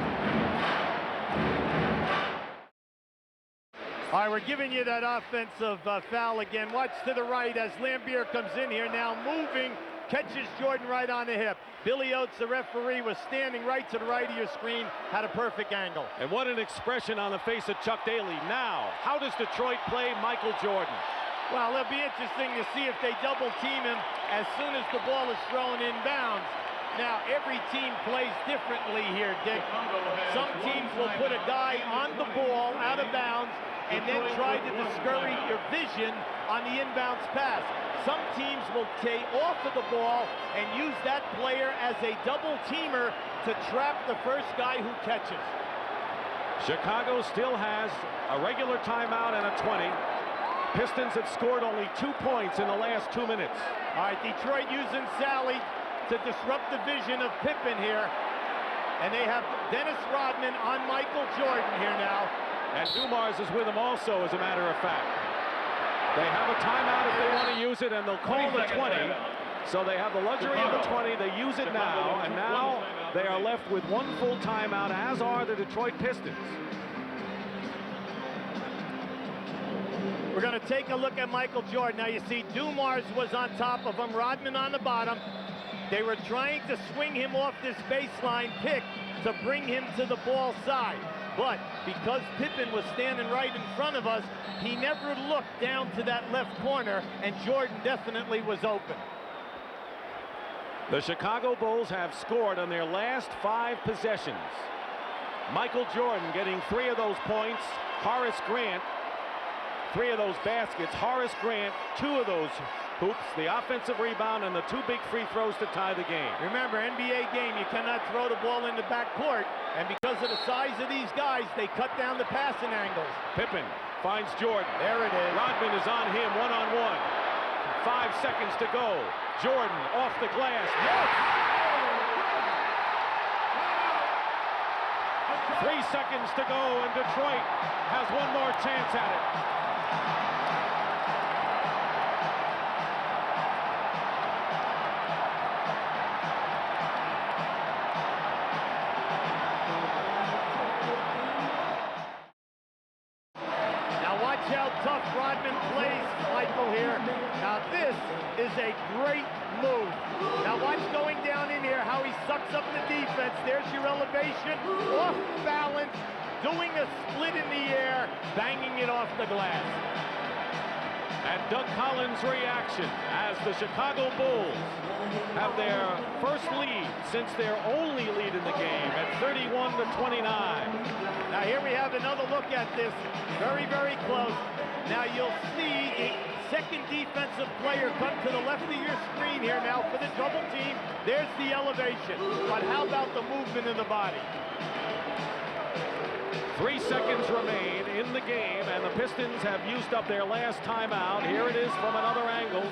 All right, we're giving you that offensive foul again. Watch to the right as Lambier comes in here now, moving, catches Jordan right on the hip. Billy Oates, the referee, was standing right to the right of your screen, had a perfect angle. And what an expression on the face of Chuck Daly. Now, how does Detroit play Michael Jordan? Well, it'll be interesting to see if they double team him as soon as the ball is thrown inbounds. Now, every team plays differently here, Dick. Some teams will put a guy on the ball out of bounds and then try to discourage your vision on the inbounds pass. Some teams will take off of the ball and use that player as a double teamer to trap the first guy who catches. Chicago still has a regular timeout and a 20. Pistons have scored only 2 points in the last 2 minutes. All right, Detroit using Sally to disrupt the vision of Pippen here. And they have Dennis Rodman on Michael Jordan here now. And Dumars is with him also, as a matter of fact. They have a timeout if they want to use it, and they'll call the 20. So they have the luxury of the 20. They use it now, and now they are left with 1 full timeout, as are the Detroit Pistons. We're going to take a look at Michael Jordan. Now you see Dumars was on top of him, Rodman on the bottom. They were trying to swing him off this baseline pick to bring him to the ball side. But because Pippen was standing right in front of us, he never looked down to that left corner, and Jordan definitely was open. The Chicago Bulls have scored on their last 5 possessions. Michael Jordan getting 3 of those points. Horace Grant, 3 of those baskets. Horace Grant, 2 of those hoops, the offensive rebound, and the 2 big free throws to tie the game. Remember, NBA game, you cannot throw the ball in the backcourt, and because of the size of these guys, they cut down the passing angles. Pippen finds Jordan. There it is. Rodman is on him, one-on-one. 5 seconds to go. Jordan off the glass. Yes! 3 seconds to go, and Detroit has one more chance at it. How tough Rodman plays, Michael, here. Now this is a great move. Now watch going down in here, how he sucks up the defense. There's your elevation, off balance, doing a split in the air, banging it off the glass. And Doug Collins' reaction as the Chicago Bulls have their first lead since their only lead in the game at 31-29. Now here we have another look at this. Very, very close. Now you'll see the second defensive player come to the left of your screen here now for the double team. There's the elevation. But how about the movement of the body? 3 seconds remain in the game, and the Pistons have used up their last timeout. Here it is from another angle.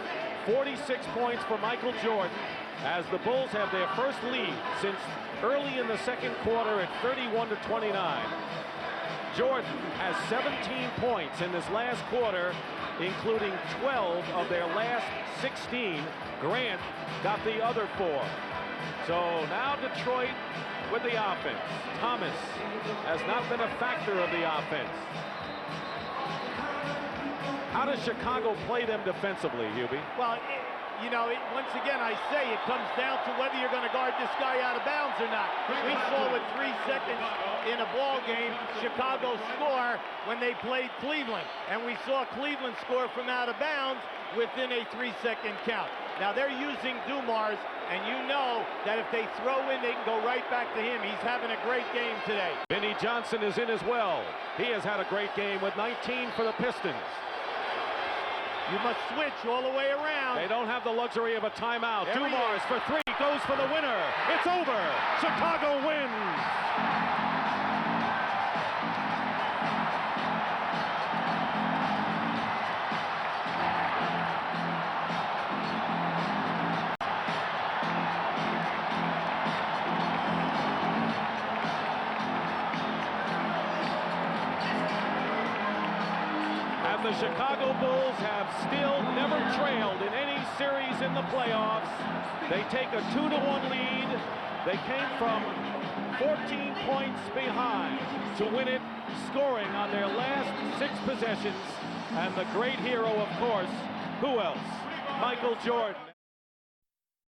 46 points for Michael Jordan, as the Bulls have their first lead since early in the second quarter at 31-29. Jordan has 17 points in this last quarter, including 12 of their last 16. Grant got the other 4. So now Detroit with the offense. Thomas has not been a factor of the offense. How does Chicago play them defensively, Hubie? Well, once again, I say it comes down to whether you're going to guard this guy out of bounds or not. We saw with 3 seconds in a ball game, Chicago score when they played Cleveland. And we saw Cleveland score from out of bounds within a 3-second count. Now they're using Dumars, and you know that if they throw in, they can go right back to him. He's having a great game today. Vinnie Johnson is in as well. He has had a great game with 19 for the Pistons. You must switch all the way around. They don't have the luxury of a timeout. Dumars for 3, goes for the winner. It's over. Chicago wins. And the Chicago Bulls have still never trailed in any series in the playoffs. They take a 2-1 lead. They came from 14 points behind to win it, scoring on their last 6 possessions. And the great hero, of course, who else? Michael Jordan.